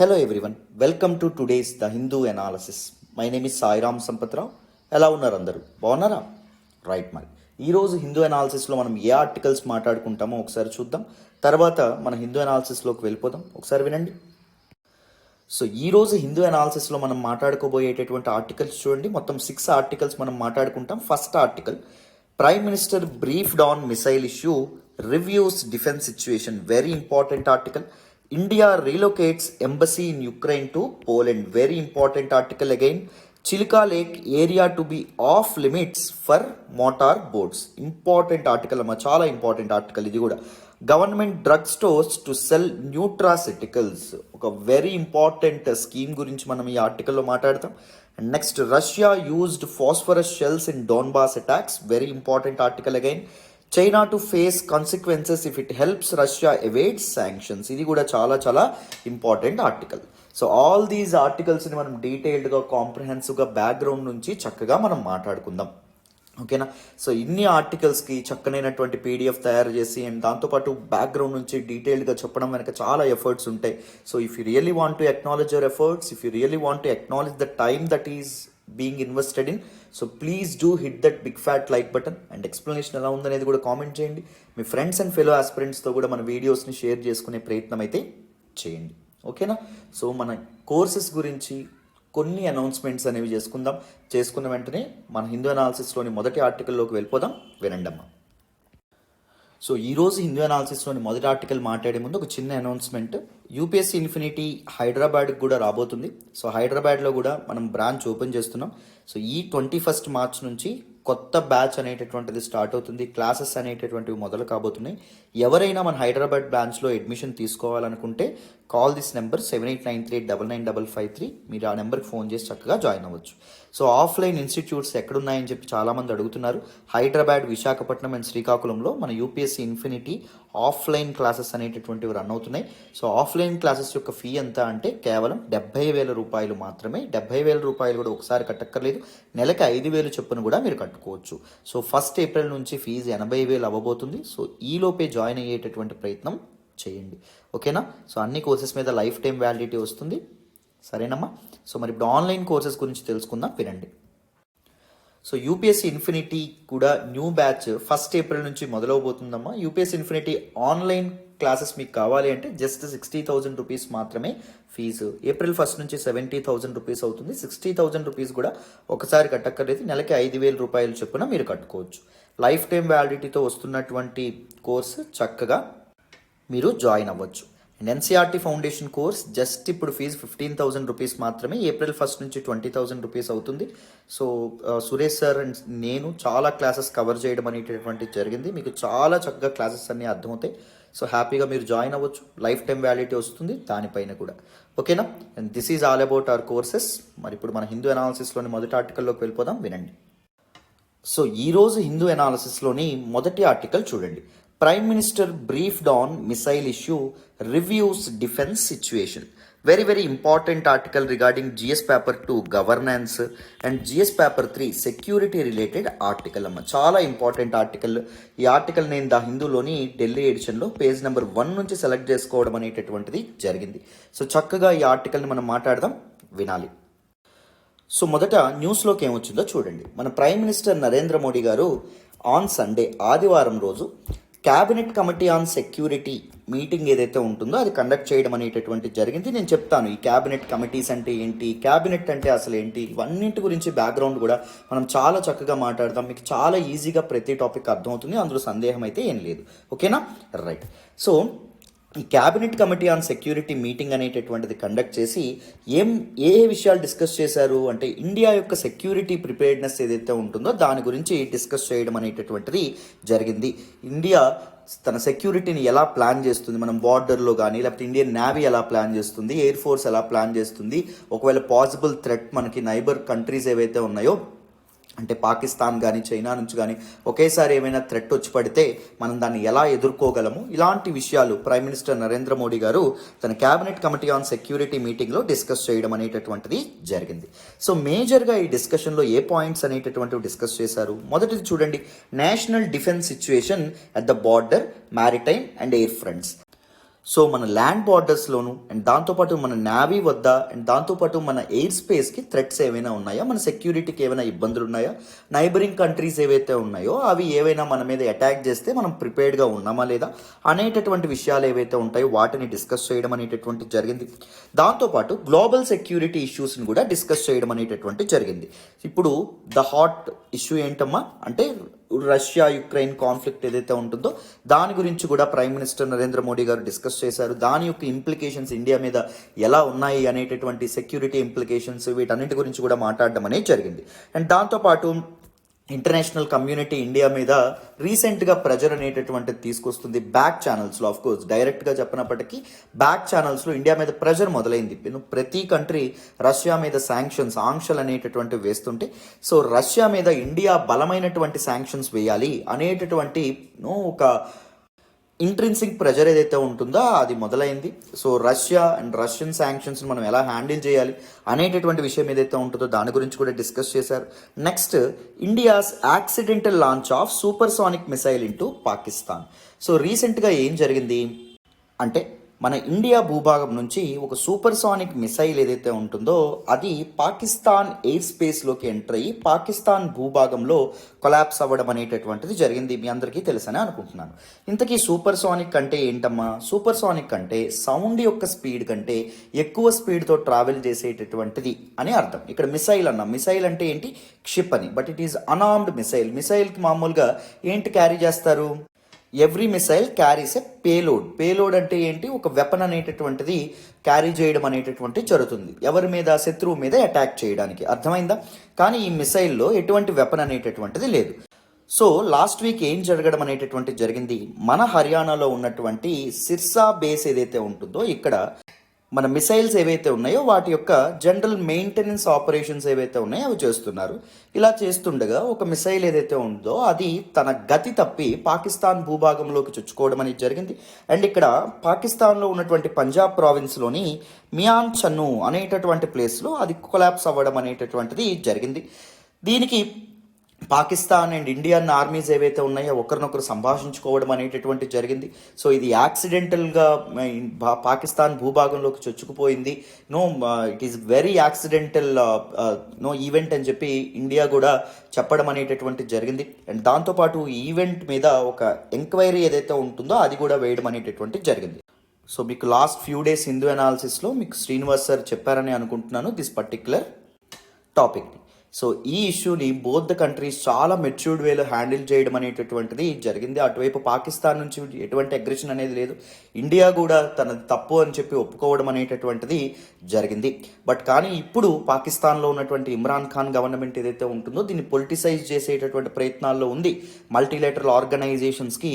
Hello everyone, welcome to today's the Hindu analysis. My name is Sairam Sampath Rao. ఎలా ఉన్నారు అందరూ? బాగున్నారా? రైట్. మరి ఈరోజు హిందూ ఎనాలిసిస్లో మనం ఏ ఆర్టికల్స్ మాట్లాడుకుంటామో ఒకసారి చూద్దాం. తర్వాత మన హిందూ ఎనాలిసిస్లోకి వెళ్ళిపోదాం. ఒకసారి వినండి. సో ఈరోజు హిందూ ఎనాలిసిస్లో మనం మాట్లాడుకోబోయేటటువంటి ఆర్టికల్స్ చూడండి. మొత్తం 6 ఆర్టికల్స్ మనం మాట్లాడుకుంటాం. First article, prime minister briefed on missile issue, reviews defence situation. Very important article. India relocates embassy in Ukraine to Poland. Very important article again. Chilka Lake area to be off limits for motor boats. Important article amma, chala important article idi kuda. Government drug stores to sell nutraceuticals. Oka very important scheme gurinchi manam ee article lo maatladam. And next, Russia used phosphorus shells in Donbass attacks. Very important article again. China to face consequences if it helps Russia evades sanctions. ఇది కూడా చాలా చాలా important article. So all these ఆర్టికల్స్ని మనం డీటెయిల్డ్గా కాంప్రహెన్సివ్గా background నుంచి చక్కగా మనం మాట్లాడుకుందాం. ఓకేనా? సో ఇన్ని ఆర్టికల్స్కి చక్కనైనటువంటి పీడిఎఫ్ తయారు చేసి అండ్ దాంతోపాటు బ్యాక్గ్రౌండ్ నుంచి డీటెయిల్డ్గా చెప్పడం వెనక చాలా ఎఫర్ట్స్ ఉంటాయి. So if you really want to acknowledge your efforts, if you really want to acknowledge the time that is being invested in, so please do hit that big fat like button and explanation ఎలా ఉందనేది కూడా comment చేయండి. మీ friends and fellow ఆస్పిరెంట్స్తో కూడా మన వీడియోస్ని share చేసుకునే ప్రయత్నం అయితే చేయండి. ఓకేనా? సో మన కోర్సెస్ గురించి కొన్ని అనౌన్స్మెంట్స్ అనేవి చేసుకున్న వెంటనే మన హిందూ అనాలిసిస్లోని మొదటి ఆర్టికల్లోకి వెళ్ళిపోదాం. వినండమ్మా. సో ఈరోజు హిందూ అనాలిసిస్లోని మొదటి ఆర్టికల్ మాట్లాడే ముందు ఒక చిన్న అనౌన్స్మెంట్. యూపీఎస్సీ ఇన్ఫినిటీ హైదరాబాద్కి కూడా రాబోతుంది. సో హైదరాబాద్లో కూడా మనం బ్రాంచ్ ఓపెన్ చేస్తున్నాం. సో ఈ 21 మార్చ్ నుంచి కొత్త బ్యాచ్ అనేటటువంటిది స్టార్ట్ అవుతుంది. క్లాసెస్ అనేటటువంటివి మొదలు కాబోతున్నాయి. ఎవరైనా మన హైదరాబాద్ బ్రాంచ్లో అడ్మిషన్ తీసుకోవాలనుకుంటే కాల్ దిస్ నెంబర్ 7893899553. మీరు ఆ నెంబర్కి ఫోన్ చేసి చక్కగా జాయిన్ అవ్వచ్చు. సో ఆఫ్లైన్ ఇన్స్టిట్యూట్స్ ఎక్కడున్నాయని చెప్పి చాలామంది అడుగుతున్నారు. హైదరాబాద్, విశాఖపట్నం అండ్ శ్రీకాకుళంలో మన యూపీఎస్సీ ఇన్ఫినిటీ ఆఫ్లైన్ క్లాసెస్ అనేటటువంటివి రన్ అవుతున్నాయి. సో ఆఫ్లైన్ క్లాసెస్ యొక్క ఫీ ఎంత అంటే కేవలం 70,000 రూపాయలు మాత్రమే. 70,000 రూపాయలు కూడా ఒకసారి కట్టక్కర్లేదు. నెలకి 5,000 చొప్పున కూడా మీరు కట్టుకోవచ్చు. సో 1 ఏప్రిల్ నుంచి ఫీజు 80,000 అవ్వబోతుంది. సో ఈలోపే జాయిన్ అయ్యేటటువంటి ప్రయత్నం చేయండి. ఓకేనా? సో అన్ని కోర్సెస్ మీద లైఫ్ టైం వ్యాలిడిటీ వస్తుంది. సరేనమ్మా? సో మరి ఇప్పుడు ఆన్లైన్ కోర్సెస్ గురించి తెలుసుకుందాం. వినండి. సో యూపీఎస్సీ ఇన్ఫినిటీ కూడా న్యూ బ్యాచ్ 1 ఏప్రిల్ నుంచి మొదలవబోతుందమ్మా. యూపీఎస్సీ ఇన్ఫినిటీ ఆన్లైన్ క్లాసెస్ మీకు కావాలి అంటే జస్ట్ 60,000 రూపీస్ మాత్రమే ఫీజు. ఏప్రిల్ 1 నుంచి 70,000 రూపీస్ అవుతుంది. 60,000 రూపీస్ కూడా ఒకసారి కట్టక్కర్లేదు. నెలకి 5,000 రూపాయలు చొప్పున మీరు కట్టుకోవచ్చు. లైఫ్ టైం వ్యాలిడిటీతో వస్తున్నటువంటి కోర్సు చక్కగా మీరు జాయిన్ అవ్వచ్చు. And NCERT foundation course just ఇప్పుడు ఫీజు 15,000 రూపీస్ మాత్రమే. ఏప్రిల్ 1 నుంచి 20,000 రూపీస్ అవుతుంది. సో సురేష్ సార్ అండ్ నేను చాలా క్లాసెస్ కవర్ చేయడం అనేటటువంటిది జరిగింది. మీకు చాలా చక్కగా క్లాసెస్ అన్నీ అర్థమవుతాయి. సో హ్యాపీగా మీరు జాయిన్ అవ్వచ్చు. లైఫ్ టైం వ్యాలిడిటీ వస్తుంది దానిపైన కూడా. ఓకేనా? And this is all about our courses. మరి ఇప్పుడు మన హిందూ అనాలిసిస్లోని మొదటి ఆర్టికల్లోకి వెళ్ళిపోదాం. వినండి. సో ఈరోజు హిందూ అనాలిసిస్లోని మొదటి ఆర్టికల్ చూడండి. Prime minister briefed on missile issue, reviews defence situation. Very very important article regarding GS paper 2 governance and GS paper 3 security related article అమ్మ. చాలా ఇంపార్టెంట్ ఆర్టికల్. ఈ ఆర్టికల్ నేను ద హిందూలోని ఢిల్లీ ఎడిషన్లో పేజ్ నెంబర్ 1 నుంచి సెలెక్ట్ చేసుకోవడం అనేటటువంటిది జరిగింది. సో చక్కగా ఈ ఆర్టికల్ని మనం మాట్లాడదాం, వినాలి. సో మొదట న్యూస్లోకి ఏమొచ్చిందో చూడండి. మన ప్రైమ్ మినిస్టర్ నరేంద్ర మోడీ గారు ఆన్ సండే, ఆదివారం రోజు cabinet committee on security meeting ఏదైతే ఉంటుందో అది కండక్ట్ చేయడం అనేటటువంటి జరిగింది. నేను చెప్తాను ఈ క్యాబినెట్ కమిటీస్ అంటే ఏంటి, క్యాబినెట్ అంటే అసలు ఏంటి, ఇవన్నింటి గురించి బ్యాక్గ్రౌండ్ కూడా మనం చాలా చక్కగా మాట్లాడతాం. మీకు చాలా ఈజీగా ప్రతి టాపిక్ అర్థమవుతుంది. అందులో సందేహం అయితే ఏం లేదు. ఓకేనా? రైట్. సో ఈ cabinet committee on security meeting అనేటటువంటిది కండక్ట్ చేసి ఏ విషయాలు డిస్కస్ చేశారు అంటే ఇండియా యొక్క సెక్యూరిటీ ప్రిపేర్డ్నెస్ ఏదైతే ఉంటుందో దాని గురించి డిస్కస్ చేయడం అనేటటువంటిది జరిగింది. ఇండియా తన సెక్యూరిటీని ఎలా ప్లాన్ చేస్తుంది, మనం బార్డర్లో కానీ లేకపోతే ఇండియన్ నేవీ ఎలా ప్లాన్ చేస్తుంది, ఎయిర్ ఫోర్స్ ఎలా ప్లాన్ చేస్తుంది, ఒకవేళ పాసిబుల్ థ్రెట్ మనకి నైబర్ కంట్రీస్ ఏవైతే ఉన్నాయో అంటే పాకిస్తాన్ కానీ చైనా నుంచి కానీ ఒకేసారి ఏమైనా థ్రెట్ వచ్చి పడితే మనం దాన్ని ఎలా ఎదుర్కోగలము, ఇలాంటి విషయాలు ప్రైమ్ మినిస్టర్ నరేంద్ర మోడీ గారు తన క్యాబినెట్ కమిటీ ఆన్ సెక్యూరిటీ మీటింగ్లో డిస్కస్ చేయడం అనేటటువంటిది జరిగింది. సో మేజర్గా ఈ డిస్కషన్లో ఏ పాయింట్స్ అనేటటువంటివి డిస్కస్ చేశారు? మొదటిది చూడండి, national defence situation at the border, maritime and air fronts. So మన ల్యాండ్ బార్డర్స్లోను అండ్ దాంతోపాటు మన నేవీ వద్ద అండ్ దాంతోపాటు మన ఎయిర్ స్పేస్కి థ్రెట్స్ ఏవైనా ఉన్నాయా, మన సెక్యూరిటీకి ఏమైనా ఇబ్బందులు ఉన్నాయా, నైబరింగ్ కంట్రీస్ ఏవైతే ఉన్నాయో అవి ఏవైనా మన మీద అటాక్ చేస్తే మనం ప్రిపేర్డ్గా ఉన్నామా లేదా అనేటటువంటి విషయాలు ఏవైతే ఉంటాయో వాటిని డిస్కస్ చేయడం అనేటటువంటి జరిగింది. దాంతోపాటు గ్లోబల్ సెక్యూరిటీ ఇష్యూస్ని కూడా డిస్కస్ చేయడం అనేటటువంటి జరిగింది. ఇప్పుడు ద హాట్ ఇష్యూ ఏంటమ్మా అంటే రష్యా యుక్రెయిన్ కాన్ఫ్లిక్ట్ ఏదైతే ఉంటుందో దాని గురించి కూడా ప్రైమ్ మినిస్టర్ నరేంద్ర మోడీ గారు డిస్కస్ చేశారు. దాని యొక్క ఇంప్లికేషన్స్ ఇండియా మీద ఎలా ఉన్నాయి అనేటటువంటి సెక్యూరిటీ ఇంప్లికేషన్స్ వీటన్నిటి గురించి కూడా మాట్లాడడం అనేది జరిగింది. అండ్ దాంతోపాటు ఇంటర్నేషనల్ కమ్యూనిటీ ఇండియా మీద రీసెంట్గా ప్రెజర్ అనేటటువంటిది తీసుకొస్తుంది. బ్యాక్ ఛానల్స్లో ఆఫ్ కోర్స్ డైరెక్ట్గా చెప్పినప్పటికీ బ్యాక్ ఛానల్స్లో ఇండియా మీద ప్రెజర్ మొదలైంది. ప్రతి కంట్రీ రష్యా మీద శాంక్షన్స్ ఆంక్షలు అనేటటువంటివి వేస్తుంటే సో రష్యా మీద ఇండియా బలమైనటువంటి శాంక్షన్స్ వేయాలి అనేటటువంటి ఒక ఇంట్రెన్సిక్ ప్రెజర్ ఏదైతే ఉంటుందో అది మొదలైంది. So Russia and Russian sanctions మనం ఎలా హ్యాండిల్ చేయాలి అనేటటువంటి విషయం ఏదైతే ఉంటుందో దాని గురించి కూడా డిస్కస్ చేశారు. Next India's accidental launch of supersonic missile into Pakistan. So రీసెంట్గా ఏం జరిగింది అంటే మన ఇండియా భూభాగం నుంచి ఒక సూపర్సానిక్ మిసైల్ ఏదైతే ఉంటుందో అది పాకిస్తాన్ ఎయిర్ స్పేస్లోకి ఎంటర్ అయ్యి పాకిస్తాన్ భూభాగంలో కొలాప్స్ అవ్వడం అనేటటువంటిది జరిగింది. మీ అందరికీ తెలుసని అనుకుంటున్నాను. ఇంతకీ సూపర్సానిక్ అంటే ఏంటమ్మా? సూపర్సానిక్ అంటే సౌండ్ యొక్క స్పీడ్ కంటే ఎక్కువ స్పీడ్తో ట్రావెల్ చేసేటటువంటిది అని అర్థం. ఇక్కడ మిసైల్ అన్నా, మిసైల్ అంటే ఏంటి? క్షిపణి. But it is unarmed missile. మిసైల్కి మామూలుగా ఏంటి క్యారీ చేస్తారు? Every missile carries a payload. Payload అంటే ఏంటి? ఒక వెపన్ అనేటటువంటిది క్యారీ చేయడం అనేటటువంటి జరుగుతుంది ఎవరి మీద? శత్రువు మీద అటాక్ చేయడానికి. అర్థమైందా? కానీ ఈ మిసైల్లో ఎటువంటి వెపన్ అనేటటువంటిది లేదు. సో లాస్ట్ వీక్ ఏం జరగడం అనేటటువంటి జరిగింది, మన హర్యానాలో ఉన్నటువంటి సిర్సా బేస్ ఏదైతే ఉంటుందో ఇక్కడ మన మిసైల్స్ ఏవైతే ఉన్నాయో వాటి యొక్క జనరల్ మెయింటెనెన్స్ ఆపరేషన్స్ ఏవైతే ఉన్నాయో అవి చేస్తున్నారు. ఇలా చేస్తుండగా ఒక మిసైల్ ఏదైతే ఉందో అది తన గతి తప్పి పాకిస్తాన్ భూభాగంలోకి చొచ్చుకోవడం అనేది జరిగింది. అండ్ ఇక్కడ పాకిస్తాన్లో ఉన్నటువంటి పంజాబ్ ప్రావిన్స్లోని మియాన్ చన్ను అనేటటువంటి ప్లేస్లో అది కొలాప్స్ అవ్వడం అనేటటువంటిది జరిగింది. దీనికి పాకిస్తాన్ అండ్ ఇండియన్ ఆర్మీస్ ఏవైతే ఉన్నాయో ఒకరినొకరు సంభాషించుకోవడం అనేటటువంటి జరిగింది. సో ఇది యాక్సిడెంటల్గా పాకిస్తాన్ భూభాగంలోకి చొచ్చుకుపోయింది. It is very accidental event అని చెప్పి ఇండియా కూడా చెప్పడం అనేటటువంటి జరిగింది. అండ్ దాంతోపాటు ఈ ఈవెంట్ మీద ఒక ఎంక్వైరీ ఏదైతే ఉంటుందో అది కూడా వేయడం అనేటటువంటి జరిగింది. సో మీకు లాస్ట్ ఫ్యూ డేస్ హిందూ అనాలిసిస్లో మీకు శ్రీనివాస్ సార్ చెప్పారని అనుకుంటున్నాను దిస్ పర్టిక్యులర్ టాపిక్ని. సో ఈ ఇష్యూని బోత్ ద కంట్రీస్ చాలా మెచ్యూర్డ్ వేలో హ్యాండిల్ చేయడం అనేటటువంటిది జరిగింది. అటువైపు పాకిస్తాన్ నుంచి ఎటువంటి అగ్రెషన్ అనేది లేదు. ఇండియా కూడా తన తప్పు అని చెప్పి ఒప్పుకోవడం అనేటటువంటిది జరిగింది. బట్ కానీ ఇప్పుడు పాకిస్తాన్లో ఉన్నటువంటి ఇమ్రాన్ ఖాన్ గవర్నమెంట్ ఏదైతే ఉంటుందో దీన్ని పొలిటిసైజ్ చేసేటటువంటి ప్రయత్నాల్లో ఉంది. మల్టీలేటరల్ ఆర్గనైజేషన్స్కి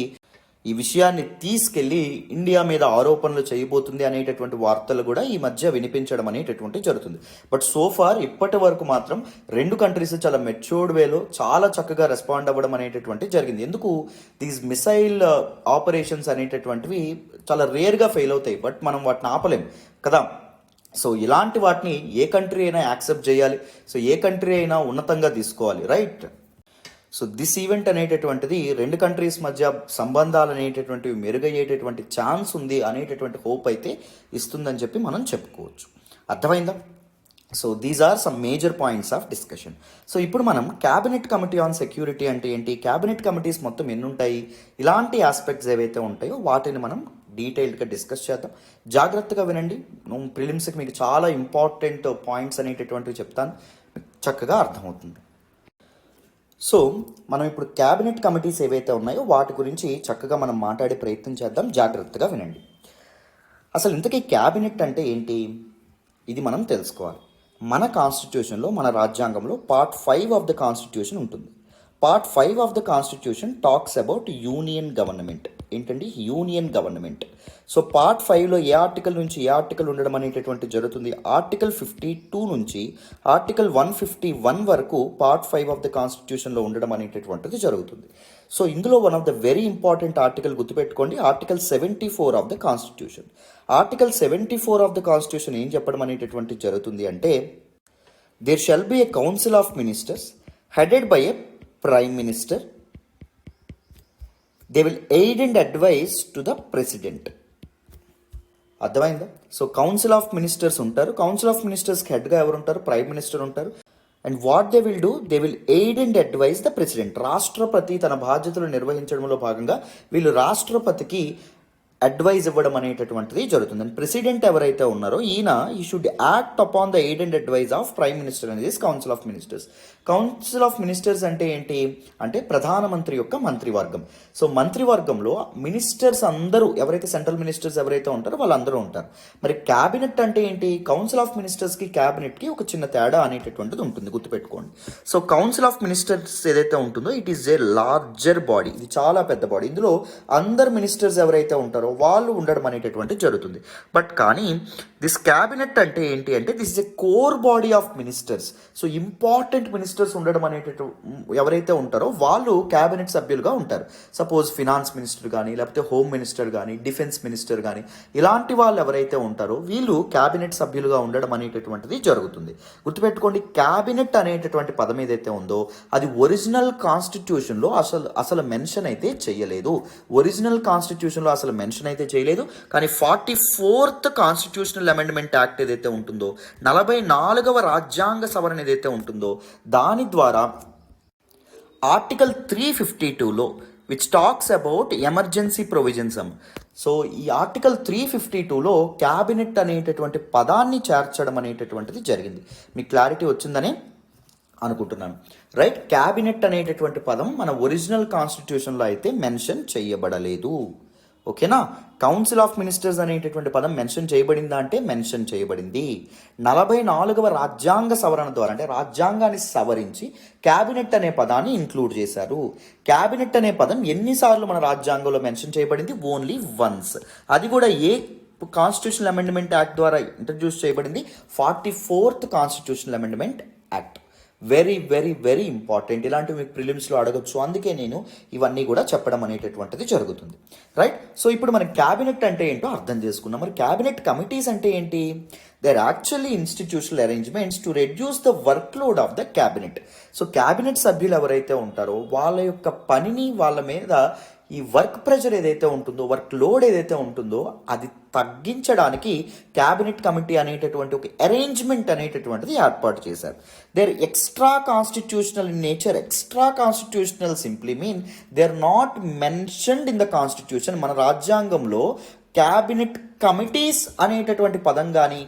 ఈ విషయాన్ని తీసుకెళ్లి ఇండియా మీద ఆరోపణలు చేయబోతుంది అనేటటువంటి వార్తలు కూడా ఈ మధ్య వినిపించడం అనేటటువంటి జరుగుతుంది. బట్ సోఫార్ ఇప్పటి వరకు మాత్రం రెండు కంట్రీస్ చాలా మెచ్యూర్డ్ వేలో చాలా చక్కగా రెస్పాండ్ అవ్వడం అనేటటువంటి జరిగింది. ఎందుకు? దీస్ మిసైల్ ఆపరేషన్స్ అనేటటువంటివి చాలా రేర్గా ఫెయిల్ అవుతాయి, బట్ మనం వాటిని ఆపలేం కదా. సో ఇలాంటి వాటిని ఏ కంట్రీ అయినా యాక్సెప్ట్ చేయాలి. సో ఏ కంట్రీ అయినా ఉన్నతంగా తీసుకోవాలి, రైట్? సో దిస్ ఈవెంట్ అనేటటువంటిది రెండు కంట్రీస్ మధ్య సంబంధాలు అనేటటువంటివి మెరుగయ్యేటటువంటి ఛాన్స్ ఉంది అనేటటువంటి హోప్ అయితే ఇస్తుందని చెప్పి మనం చెప్పుకోవచ్చు. అర్థమైందా? So these are some major points of discussion. So ఇప్పుడు మనం క్యాబినెట్ కమిటీ ఆన్ సెక్యూరిటీ అంటే ఏంటి, క్యాబినెట్ కమిటీస్ మొత్తం ఎన్ని ఉంటాయి, ఇలాంటి ఆస్పెక్ట్స్ ఏవైతే ఉంటాయో వాటిని మనం డీటెయిల్డ్గా డిస్కస్ చేద్దాం. జాగ్రత్తగా వినండి. ప్రిలిమ్స్కి మీకు చాలా ఇంపార్టెంట్ పాయింట్స్ అనేటటువంటివి చెప్తాను, చక్కగా అర్థమవుతుంది. సో మనం ఇప్పుడు క్యాబినెట్ కమిటీస్ ఏవైతే ఉన్నాయో వాటి గురించి చక్కగా మనం మాట్లాడే ప్రయత్నం చేద్దాం. జాగ్రత్తగా వినండి. అసలు ఇంతకీ క్యాబినెట్ అంటే ఏంటి, ఇది మనం తెలుసుకోవాలి. మన కాన్స్టిట్యూషన్లో, మన రాజ్యాంగంలో పార్ట్ 5 ఆఫ్ ద కాన్స్టిట్యూషన్ ఉంటుంది. Part 5 of the constitution talks about union government. ఏంటండి? Union government. సో పార్ట్ 5లో ఏ ఆర్టికల్ నుంచి ఏ ఆర్టికల్ ఉండడం అనేటటువంటి జరుగుతుంది. ఆర్టికల్ 52 నుంచి ఆర్టికల్ 151 వరకు పార్ట్ 5 ఆఫ్ ద కాన్స్టిట్యూషన్లో ఉండడం అనేటటువంటిది జరుగుతుంది. సో ఇందులో one of the very important article గుర్తుపెట్టుకోండి, article 74 of the constitution. Article 74 of the constitution ఏం చెప్పడం అనేటటువంటి జరుగుతుంది అంటే, there shall be a council of ministers headed by a prime minister. They will aid and advise to the president. అర్థమైందా? So council of ministers ఉంటారు. Council of మినిస్టర్స్కి హెడ్గా ఎవరు ఉంటారు? ప్రైమ్ మినిస్టర్ ఉంటారు. And what they will do, they will aid and advise the president. రాష్ట్రపతి తన బాధ్యతలు నిర్వహించడంలో భాగంగా వీళ్ళు రాష్ట్రపతికి అడ్వైజ్ ఇవ్వడం అనేటటువంటిది జరుగుతుంది. అండ్ ప్రెసిడెంట్ ఎవరైతే ఉన్నారో ఈయన ఈ should act upon the aid and advise of prime minister అనేది council of ministers. Council of ministers అంటే ఏంటి అంటే ప్రధానమంత్రి యొక్క మంత్రివర్గం. సో మంత్రివర్గంలో మినిస్టర్స్ అందరూ ఎవరైతే సెంట్రల్ మినిస్టర్స్ ఎవరైతే ఉంటారో వాళ్ళందరూ ఉంటారు. మరి క్యాబినెట్ అంటే ఏంటి? కౌన్సిల్ ఆఫ్ మినిస్టర్స్కి క్యాబినెట్కి ఒక చిన్న తేడా అనేటటువంటిది ఉంటుంది, గుర్తుపెట్టుకోండి. సో కౌన్సిల్ ఆఫ్ మినిస్టర్స్ ఏదైతే ఉంటుందో it is a larger body, ఇది చాలా పెద్ద బాడీ. ఇందులో అందరు మినిస్టర్స్ ఎవరైతే ఉంటారో వాళ్ళు ఉండడం అనేటటువంటి జరుగుతుంది. బట్ కానీ దిస్ క్యాబినెట్ అంటే ఏంటి అంటే this is a core body of ministers. So important ministers ఉండడం ఎవరైతే ఉంటారో వాళ్ళు క్యాబినెట్ సభ్యులుగా ఉంటారు. సపోజ్ ఫినాన్స్ మినిస్టర్ కానీ, లేకపోతే హోమ్ మినిస్టర్ కానీ, డిఫెన్స్ మినిస్టర్ కానీ, ఇలాంటి వాళ్ళు ఎవరైతే ఉంటారో వీళ్ళు క్యాబినెట్ సభ్యులుగా ఉండడం అనేటటువంటిది జరుగుతుంది. గుర్తుపెట్టుకోండి, క్యాబినెట్ అనేటటువంటి పదం ఏదైతే ఉందో అది ఒరిజినల్ కాన్స్టిట్యూషన్లో అసలు మెన్షన్ అయితే చేయలేదు. ఒరిజినల్ కాన్స్టిట్యూషన్లో అసలు మెన్షన్ అయితే చేయలేదు. కానీ 44th కాన్స్టిట్యూషనల్ అమెండ్మెంట్ యాక్ట్ ఏదైతే ఉంటుందో, 44వ రాజ్యాంగ సవరణ ఏదైతే ఉంటుందో దాని ద్వారా ఆర్టికల్ 352లో which talks about emergency provisions. So ఈ ఆర్టికల్ 352లో క్యాబినెట్ అనేటటువంటి పదాన్ని చేర్చడం అనేటటువంటిది జరిగింది. మీకు క్లారిటీ వచ్చిందని అనుకుంటున్నాను, రైట్? క్యాబినెట్ అనేటటువంటి పదం మన ఒరిజినల్ కాన్స్టిట్యూషన్లో అయితే మెన్షన్ చేయబడలేదు. ఓకేనా? కౌన్సిల్ ఆఫ్ మినిస్టర్స్ అనేటటువంటి పదం మెన్షన్ చేయబడిందా అంటే మెన్షన్ చేయబడింది. 44వ రాజ్యాంగ సవరణ ద్వారా అంటే రాజ్యాంగాన్ని సవరించి క్యాబినెట్ అనే పదాన్ని ఇంక్లూడ్ చేశారు. క్యాబినెట్ అనే పదం ఎన్నిసార్లు మన రాజ్యాంగంలో మెన్షన్ చేయబడింది? Only once. అది కూడా ఏ కాన్స్టిట్యూషనల్ అమెండ్మెంట్ యాక్ట్ ద్వారా ఇంట్రడ్యూస్ చేయబడింది? 44th constitutional amendment act. Very very very important. ఇలాంటివి మీకు ప్రిలిమ్స్లో అడగచ్చు, అందుకే నేను ఇవన్నీ కూడా చెప్పడం అనేటటువంటిది జరుగుతుంది, రైట్? సో ఇప్పుడు మనం క్యాబినెట్ అంటే ఏంటో అర్థం చేసుకున్నాం. మరి క్యాబినెట్ కమిటీస్ అంటే ఏంటి? They are actually institutional arrangements to reduce the work load of the cabinet. So cabinet సభ్యులు ఎవరైతే ఉంటారో వాళ్ళ యొక్క పనిని, వాళ్ళ మీద ఈ వర్క్ ప్రెషర్ ఏదైతే ఉంటుందో, వర్క్ లోడ్ ఏదైతే ఉంటుందో అది తగ్గించడానికి క్యాబినెట్ కమిటీ అనేటటువంటి ఒక అరేంజ్మెంట్ అనేటటువంటిది ఏర్పాటు చేశారు. There extra constitutional in nature. Extra constitutional simply mean they are not mentioned in the constitution. మన రాజ్యాంగంలో క్యాబినెట్ కమిటీస్ అనేటటువంటి పదం కానీ,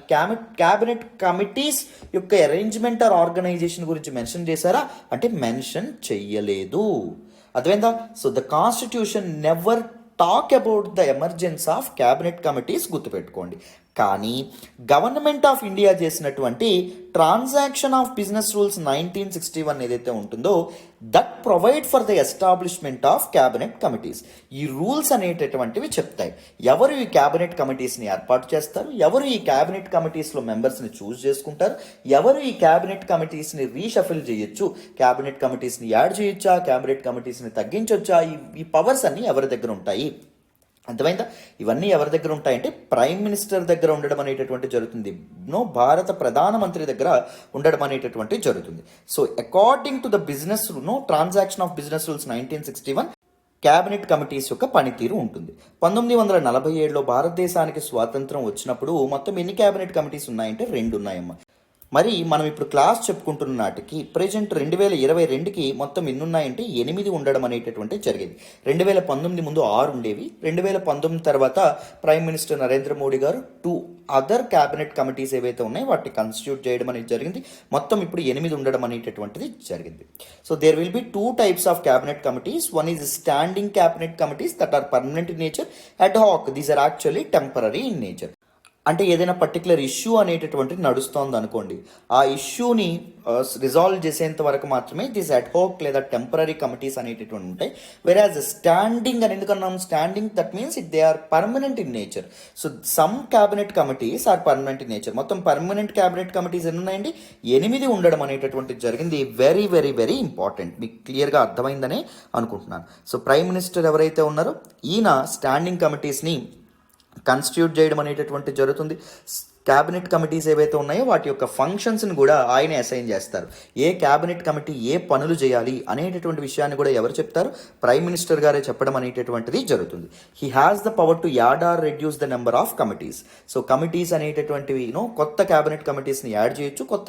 క్యాబినెట్ కమిటీస్ యొక్క అరేంజ్మెంట్ ఆర్ ఆర్గనైజేషన్ గురించి మెన్షన్ చేశారా అంటే మెన్షన్ చెయ్యలేదు. అర్థమైందా? So the constitution never talk about the emergence of cabinet committees, గుర్తుపెట్టుకోండి. కానీ గవర్నమెంట్ ఆఫ్ ఇండియా చేసినటువంటి ట్రాన్సాక్షన్ ఆఫ్ బిజినెస్ రూల్స్ 1961 ఏదైతే ఉంటుందో that provide for the establishment of cabinet committees. ఈ రూల్స్ అనేటటువంటివి చెప్తాయి ఎవరు ఈ క్యాబినెట్ కమిటీస్ని ఏర్పాటు చేస్తారు, ఎవరు ఈ క్యాబినెట్ కమిటీస్లో మెంబర్స్ని చూస్ చేసుకుంటారు, ఎవరు ఈ క్యాబినెట్ కమిటీస్ని రీషఫిల్ చేయొచ్చు, క్యాబినెట్ కమిటీస్ని యాడ్ చేయొచ్చా, క్యాబినెట్ కమిటీస్ని తగ్గించొచ్చా, ఈ పవర్స్ అన్నీ ఎవరి దగ్గర ఉంటాయి. అర్థమైందా? ఇవన్నీ ఎవరి దగ్గర ఉంటాయంటే ప్రైమ్ మినిస్టర్ దగ్గర ఉండడం అనేటటువంటి జరుగుతుంది. భారత ప్రధానమంత్రి దగ్గర ఉండడం అనేటటువంటి జరుగుతుంది. So according to the business transaction of business rules 1961 cabinet committees యొక్క పనితీరు ఉంటుంది. 1947లో భారతదేశానికి స్వాతంత్రం వచ్చినప్పుడు మొత్తం ఎన్ని క్యాబినెట్ కమిటీస్ ఉన్నాయంటే 2 ఉన్నాయమ్మా. మరి మనం ఇప్పుడు క్లాస్ చెప్పుకుంటున్న నాటికి ప్రజెంట్ 2022కి మొత్తం ఎన్ని ఉన్నాయంటే 8 ఉండడం అనేటటువంటి జరిగింది. 2019 ముందు 6 ఉండేవి. 2019 తర్వాత ప్రైమ్ మినిస్టర్ నరేంద్ర మోడీ గారు 2 అదర్ క్యాబినెట్ కమిటీస్ ఏవైతే ఉన్నాయో వాటిని కాన్స్టిట్యూట్ చేయడం అనేది జరిగింది. మొత్తం ఇప్పుడు 8 ఉండడం అనేటటువంటిది జరిగింది. So there will be 2 types of cabinet committees. One is standing cabinet committees that are permanent in nature. Ad hoc these are actually temporary in nature. అంటే ఏదైనా పర్టికులర్ ఇష్యూ అనేటటువంటిది నడుస్తోంది అనుకోండి, ఆ ఇష్యూని రిజాల్వ్ చేసేంత వరకు మాత్రమే దిస్ అడ్హాక్ లేదా టెంపరీ కమిటీస్ అనేటటువంటి ఉంటాయి. వెరాజ్ స్టాండింగ్ అని ఎందుకన్నాం? Standing that means they are permanent in nature. So some cabinet committees are permanent in nature. మొత్తం పర్మనెంట్ క్యాబినెట్ కమిటీస్ ఎన్ని ఉన్నాయండి? 8 ఉండడం అనేటటువంటిది జరిగింది. Very very very important. మీకు క్లియర్గా అర్థమైందని అనుకుంటున్నాను. సో ప్రైమ్ మినిస్టర్ ఎవరైతే ఉన్నారో ఈయన స్టాండింగ్ కమిటీస్ని కాన్స్టిట్యూట్ చేయడం అనేటటువంటి జరుగుతుంది. క్యాబినెట్ కమిటీస్ ఏవైతే ఉన్నాయో వాటి యొక్క ఫంక్షన్స్ని కూడా ఆయనే అసైన్ చేస్తారు. ఏ క్యాబినెట్ కమిటీ ఏ పనులు చేయాలి అనేటటువంటి విషయాన్ని కూడా ఎవరు చెప్తారు? ప్రైమ్ మినిస్టర్ గారే చెప్పడం అనేటటువంటిది జరుగుతుంది. He has the power to add or reduce the number of committees. So committees అనేటటువంటివి కొత్త క్యాబినెట్ కమిటీస్ని యాడ్ చేయొచ్చు, కొత్త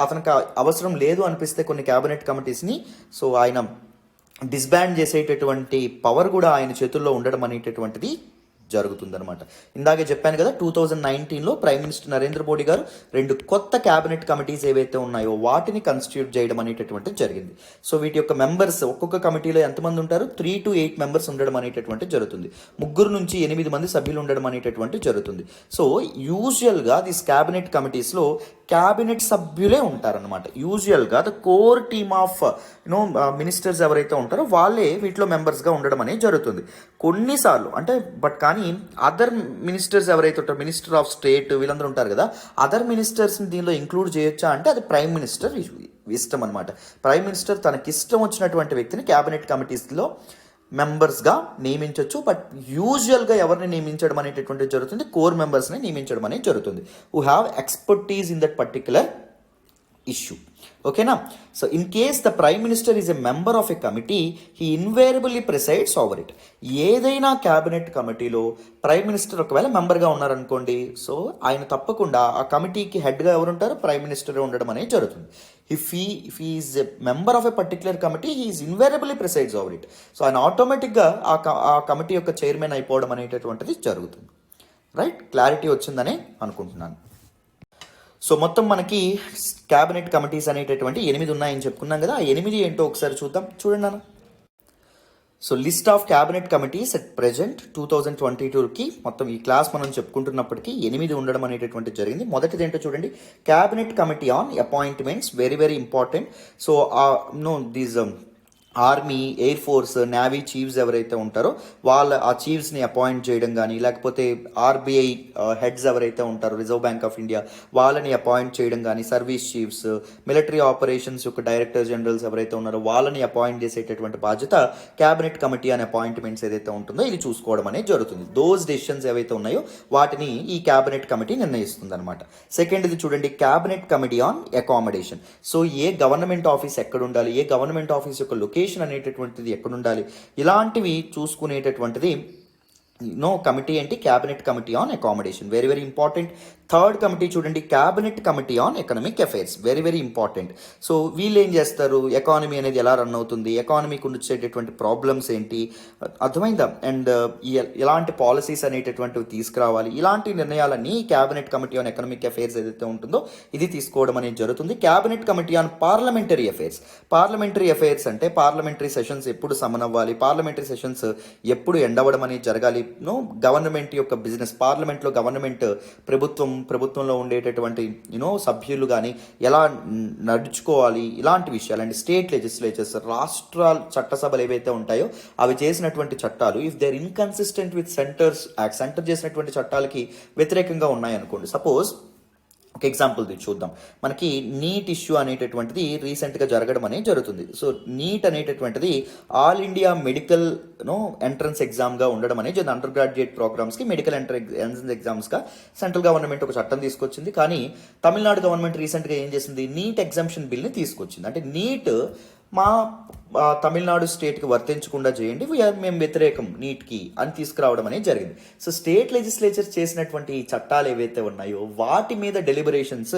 అతనికి అవసరం లేదు అనిపిస్తే కొన్ని క్యాబినెట్ కమిటీస్ని సో ఆయన డిస్బాండ్ చేసేటటువంటి పవర్ కూడా ఆయన చేతుల్లో ఉండడం అనేటటువంటిది జరుగుతుందనమాట. ఇందాకే చెప్పాను కదా, 2019లో ప్రైమ్ మినిస్టర్ నరేంద్ర మోడీ గారు 2 కొత్త క్యాబినెట్ కమిటీస్ ఏవైతే ఉన్నాయో వాటిని కన్స్టిట్యూట్ చేయడం అనేటటువంటిది జరిగింది. సో వీటి యొక్క మెంబర్స్ ఒక్కొక్క కమిటీలో ఎంతమంది ఉంటారు? 3 to 8 మెంబర్స్ ఉండడం అనేటటువంటిది జరుగుతుంది. 3 నుంచి 8 మంది సభ్యులు ఉండడం అనేటటువంటిది జరుగుతుంది. సో యూజువల్గా దిస్ క్యాబినెట్ కమిటీస్లో క్యాబినెట్ సభ్యులే ఉంటారనమాట. యూజువల్గా the core team of ministers ఎవరైతే ఉంటారో వాళ్ళే వీటిలో మెంబర్స్గా ఉండడం అనేది జరుగుతుంది. కొన్నిసార్లు కానీ అదర్ మినిస్టర్స్ ఎవరైతే ఉంటారో, మినిస్టర్ ఆఫ్ స్టేట్ వీళ్ళందరూ ఉంటారు కదా, అదర్ మినిస్టర్స్ని దీనిలో ఇంక్లూడ్ చేయొచ్చా అంటే అది ప్రైమ్ మినిస్టర్ ఇష్టం అనమాట. ప్రైమ్ మినిస్టర్ తనకిష్టం వచ్చినటువంటి వ్యక్తిని క్యాబినెట్ కమిటీస్లో మెంబర్స్గా నియమించవచ్చు. బట్ యూజువల్గా ఎవరిని నియమించడం అనేటటువంటిది జరుగుతుంది? కోర్ మెంబర్స్ని నియమించడం అనేది జరుగుతుంది, who have expertise in that particular issue. ఓకేనా? So in case the prime minister is a member of a committee, he invariably presides over it. ఏదైనా క్యాబినెట్ కమిటీలో ప్రైమ్ మినిస్టర్ ఒకవేళ మెంబర్గా ఉన్నారనుకోండి, సో ఆయన తప్పకుండా ఆ కమిటీకి హెడ్గా ఎవరు ఉంటారు? ప్రైమ్ మినిస్టర్ ఉండడం అనేది జరుగుతుంది. If is a member of a particular committee, he is invariably presides over it. So ఆయన ఆటోమేటిక్గా ఆ కమిటీ యొక్క చైర్మన్ అయిపోవడం అనేటటువంటిది జరుగుతుంది. రైట్? క్లారిటీ వచ్చిందని అనుకుంటున్నాను. సో మొత్తం మనకి క్యాబినెట్ కమిటీస్ అనేటటువంటి 8 ఉన్నాయని చెప్పుకున్నాం కదా, ఆ 8 ఏంటో ఒకసారి చూద్దాం. చూడండి అన్న. So list of cabinet committees at present 2022కి మొత్తం ఈ క్లాస్ మనం చెప్పుకుంటున్నప్పటికీ 8 ఉండడం అనేటటువంటి జరిగింది. మొదటిది ఏంటో చూడండి, cabinet committee on appointments, very very important. So these army, air force, navy chiefs ఎవరైతే ఉంటారో ఆ చీఫ్స్ని అపాయింట్ చేయడం కానీ, లేకపోతే ఆర్బీఐ హెడ్స్ ఎవరైతే ఉంటారో, రిజర్వ్ బ్యాంక్ ఆఫ్ ఇండియా వాళ్ళని అపాయింట్ చేయడం కానీ, సర్వీస్ చీఫ్స్, మిలిటరీ ఆపరేషన్స్ యొక్క డైరెక్టర్ జనరల్స్ ఎవరైతే ఉన్నారో వాళ్ళని అపాయింట్ చేసేటటువంటి బాధ్యత క్యాబినెట్ కమిటీ అనే అపాయింట్మెంట్స్ ఏదైతే ఉంటుందో ఇది చూసుకోవడం అనేది జరుగుతుంది. దోస్ డెసిషన్స్ ఏవైతే ఉన్నాయో వాటిని ఈ క్యాబినెట్ కమిటీ నిర్ణయిస్తుంది అనమాట. సెకండ్ది చూడండి, cabinet committee on accommodation. So ఏ గవర్నమెంట్ ఆఫీస్ ఎక్కడ ఉండాలి, ఏ గవర్నమెంట్ ఆఫీస్ యొక్క లొకేషన్ అనేటటువంటిది ఎక్కడ ఉండాలి, ఇలాంటివి చూసుకునేటటువంటిది కమిటీ ఏంటి? Cabinet committee on accommodation, very very important. Third committee చూడండి, cabinet committee on economic affairs, very very important. So వీళ్ళు ఏం చేస్తారు? ఎకానమీ అనేది ఎలా రన్ అవుతుంది, ఎకానమీకి వచ్చేటటువంటి ప్రాబ్లమ్స్ ఏంటి, అర్థమైందా? అండ్ ఎలాంటి పాలసీస్ అనేటటువంటివి తీసుకురావాలి, ఇలాంటి నిర్ణయాలన్నీ cabinet committee on economic affairs ఏదైతే ఉంటుందో ఇది తీసుకోవడం అనేది జరుగుతుంది. Cabinet committee on parliamentary affairs, parliamentary affairs అంటే పార్లమెంటరీ సెషన్స్ ఎప్పుడు సమన్ అవ్వాలి, పార్లమెంటరీ సెషన్స్ ఎప్పుడు ఎండ్ అవ్వడం అనేది జరగాలి, గవర్నమెంట్ యొక్క బిజినెస్, పార్లమెంట్లో గవర్నమెంట్ ప్రభుత్వంలో ఉండేటటువంటి సభ్యులు కానీ ఎలా నడుచుకోవాలి, ఇలాంటి విషయాలు. అండ్ స్టేట్ లెజిస్లేచర్స్, రాష్ట్రాల చట్టసభలు ఏవైతే ఉంటాయో అవి చేసినటువంటి చట్టాలు if they are inconsistent with centre చేసినటువంటి చట్టాలకి వ్యతిరేకంగా ఉన్నాయనుకోండి. సపోజ్ ఒక ఎగ్జాంపుల్ చూద్దాం. మనకి నీట్ ఇష్యూ అనేటటువంటిది రీసెంట్గా జరగడం అనేది జరుగుతుంది. సో నీట్ అనేటటువంటిది ఆల్ ఇండియా మెడికల్ ఎంట్రన్స్ ఎగ్జామ్గా ఉండడం అనేది అండర్ గ్రాడ్యుయేట్ ప్రోగ్రామ్స్కి మెడికల్ ఎంట్రన్స్ ఎగ్జామ్స్గా సెంట్రల్ గవర్నమెంట్ ఒక చట్టం తీసుకొచ్చింది. కానీ తమిళనాడు గవర్నమెంట్ రీసెంట్గా ఏం చేసింది? నీట్ ఎగ్జామ్షన్ బిల్ని తీసుకొచ్చింది. అంటే నీట్ మా తమిళనాడు స్టేట్కి వర్తించకుండా చేయండి, మేము వ్యతిరేకం నీట్కి అని తీసుకురావడం అనేది జరిగింది. సో స్టేట్ లెజిస్లేచర్ చేసినటువంటి ఈ చట్టాలు ఏవైతే ఉన్నాయో వాటి మీద deliberations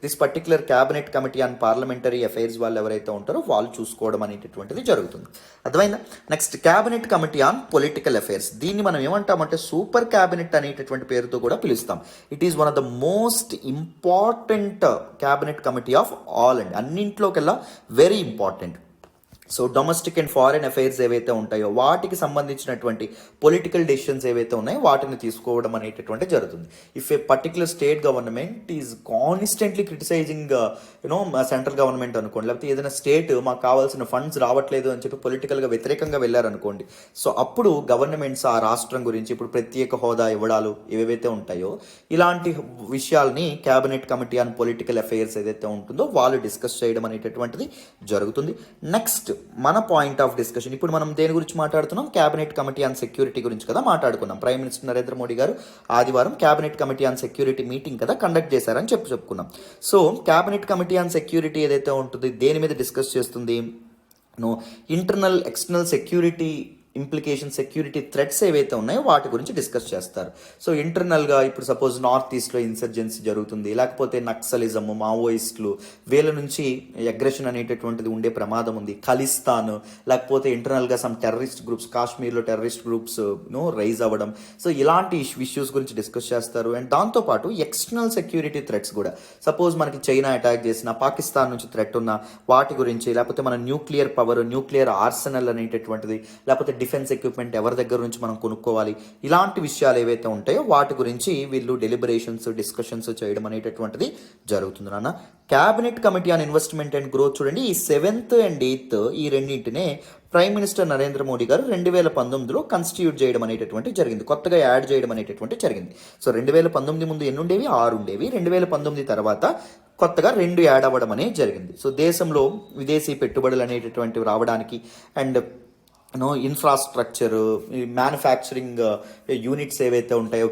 this particular cabinet committee on parliamentary affairs వాళ్ళు ఎవరైతే ఉంటారో వాళ్ళు చూసుకోవడం అనేటటువంటిది జరుగుతుంది. అర్థమైందా? Next, cabinet committee on political affairs. దీన్ని మనం ఏమంటామంటే సూపర్ క్యాబినెట్ అనేటటువంటి పేరుతో కూడా పిలుస్తాం. It is one of the most important cabinet committee of all and అన్నింట్లోకెల్లా very important. So domestic and foreign affairs ఏవైతే ఉంటాయో వాటికి సంబంధించినటువంటి పొలిటికల్ డెసిషన్స్ ఏవైతే ఉన్నాయో వాటిని తీసుకోవడం అనేటటువంటి జరుగుతుంది. If a particular state government is constantly criticising central government అనుకోండి, లేకపోతే ఏదైనా స్టేట్ మాకు కావాల్సిన ఫండ్స్ రావట్లేదు అని చెప్పి పొలిటికల్గా వ్యతిరేకంగా వెళ్ళారనుకోండి, సో అప్పుడు గవర్నమెంట్స్ ఆ రాష్ట్రం గురించి ఇప్పుడు ప్రత్యేక హోదా ఇవ్వడాలు ఏవైతే ఉంటాయో ఇలాంటి విషయాల్ని cabinet committee on political affairs ఏదైతే ఉంటుందో వాళ్ళు డిస్కస్ చేయడం అనేటటువంటిది జరుగుతుంది. నెక్స్ట్ మన పాయింట్ ఆఫ్ డిస్కషన్, ఇప్పుడు మనం దేని గురించి మాట్లాడుతున్నాం, క్యాబినెట్ కమిటీ ఆన్ సెక్యూరిటీ గురించి కదా మాట్లాడుకున్నాం. ప్రైమ్ మినిస్టర్ నరేంద్ర మోడీ గారు ఆదివారం cabinet committee on security meeting కదా కండక్ట్ చేశారని చెప్పుకున్నాం. So cabinet committee on security ఏదైతే ఉంటుంది దేని మీద డిస్కస్ చేస్తుంది, internal external security implication, security threats ఏవైతే ఉన్నాయో వాటి గురించి డిస్కస్ చేస్తారు. సో ఇంటర్నల్గా ఇప్పుడు సపోజ్ నార్త్ ఈస్ట్లో ఇన్సర్జెన్సీ జరుగుతుంది, లేకపోతే నక్సలిజము, మావోయిస్టులు, వీళ్ళ నుంచి అగ్రెషన్ అనేటటువంటిది ఉండే ప్రమాదం ఉంది, ఖలిస్తాన్, లేకపోతే ఇంటర్నల్గా సమ్ టెర్రరిస్ట్ గ్రూప్స్, కాశ్మీర్లో టెర్రరిస్ట్ గ్రూప్స్ రైజ్ అవ్వడం. సో ఇలాంటి ఇష్యూస్ గురించి డిస్కస్ చేస్తారు. అండ్ దాంతోపాటు ఎక్స్టర్నల్ సెక్యూరిటీ థ్రెట్స్ కూడా, సపోజ్ మనకి చైనా అటాక్ చేసిన, పాకిస్తాన్ నుంచి థ్రెట్ ఉన్న వాటి గురించి, లేకపోతే మన న్యూక్లియర్ పవర్, న్యూక్లియర్ ఆర్సెనల్ అనేటటువంటిది, లేకపోతే డిఫెన్స్ ఎక్విప్మెంట్ ఎవరి దగ్గర నుంచి మనం కొనుక్కోవాలి, ఇలాంటి విషయాలు ఏవైతే ఉంటాయో వాటి గురించి వీళ్ళు డెలిబరేషన్స్, డిస్కషన్స్ చేయడం అనేటటువంటిది జరుగుతుంది. నాన్న cabinet committee on investment and growth చూడండి, ఈ 7th and 8th ఈ రెండింటినే ప్రైమ్ మినిస్టర్ నరేంద్ర మోడీ గారు 2019లో కన్స్టిట్యూట్ చేయడం అనేటటువంటి జరిగింది, కొత్తగా యాడ్ చేయడం అనేటటువంటి జరిగింది. సో 2019 ముందు ఎన్ని ఉండేవి, 6 ఉండేవి. 2019 తర్వాత కొత్తగా 2 యాడ్ అవ్వడం అనేది జరిగింది. సో దేశంలో విదేశీ పెట్టుబడులు అనేటటువంటివి రావడానికి అండ్ ఇన్ఫ్రాస్ట్రక్చర్, మ్యానుఫ్యాక్చరింగ్ యూనిట్స్ ఏవైతే ఉంటాయో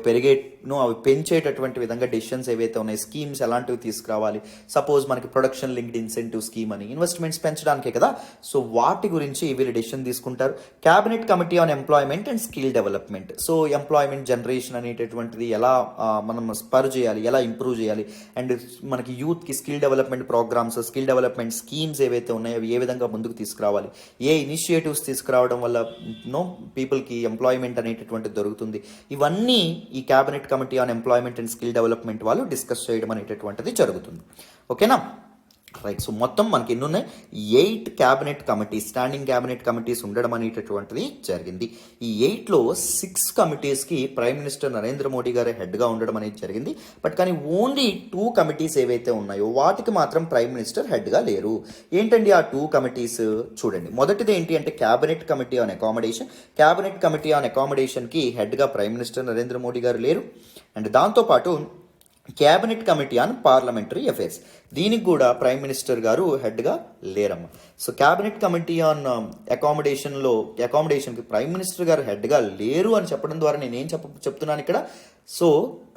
అవి పెంచేటటువంటి విధంగా డెసిషన్స్ ఏవైతే ఉన్నాయి, స్కీమ్స్ ఎలాంటివి తీసుకురావాలి, సపోజ్ మనకి ప్రొడక్షన్ లింక్డ్ ఇన్సెంటివ్ స్కీమ్ అని ఇన్వెస్ట్మెంట్స్ పెంచడానికే కదా. సో వాటి గురించి వీళ్ళు డెసిషన్ తీసుకుంటారు. Cabinet committee on employment and skill development, so employment generation అనేటటువంటిది ఎలా మనం స్పర్ చేయాలి, ఎలా ఇంప్రూవ్ చేయాలి, అండ్ మనకి యూత్కి skill development programmes, skill development schemes ఏవైతే ఉన్నాయో అవి ఏ విధంగా ముందుకు తీసుకురావాలి, ఏ ఇనిషియేటివ్స్ తీసుకురావడం వల్ల పీపుల్కి ఎంప్లాయ్మెంట్ అనేటటువంటిది దొరుకుతుంది. ఇవన్నీ ఈ cabinet committee on employment and skill development వాళ్ళు డిస్కస్ చేయడం అనేటటువంటిది జరుగుతుంది. ఓకేనా, రైట్. సో మొత్తం మనకి ఎన్ని ఉన్నాయి, 8 cabinet committees, standing cabinet committees ఉండడం అనేటటువంటిది జరిగింది. ఈ 8లో 6 కమిటీస్కి ప్రైమ్ మినిస్టర్ నరేంద్ర మోడీ గారే హెడ్గా ఉండడం అనేది జరిగింది. బట్ కానీ ఓన్లీ 2 కమిటీస్ ఏవైతే ఉన్నాయో వాటికి మాత్రం ప్రైమ్ మినిస్టర్ హెడ్గా లేరు. ఏంటండి ఆ 2 కమిటీస్ చూడండి. మొదటిది ఏంటి అంటే cabinet committee on accommodation. Cabinet committee on అకామిడేషన్కి హెడ్గా ప్రైమ్ మినిస్టర్ నరేంద్ర మోడీ గారు లేరు. అండ్ దాంతోపాటు cabinet committee on parliamentary affairs, దీనికి కూడా ప్రైమ్ మినిస్టర్ గారు హెడ్గా లేరమ్మ. సో క్యాబినెట్ కమిటీ ఆన్ అకామిడేషన్కి ప్రైమ్ మినిస్టర్ గారు హెడ్గా లేరు అని చెప్పడం ద్వారా నేనేం చెప్తున్నాను ఇక్కడ, సో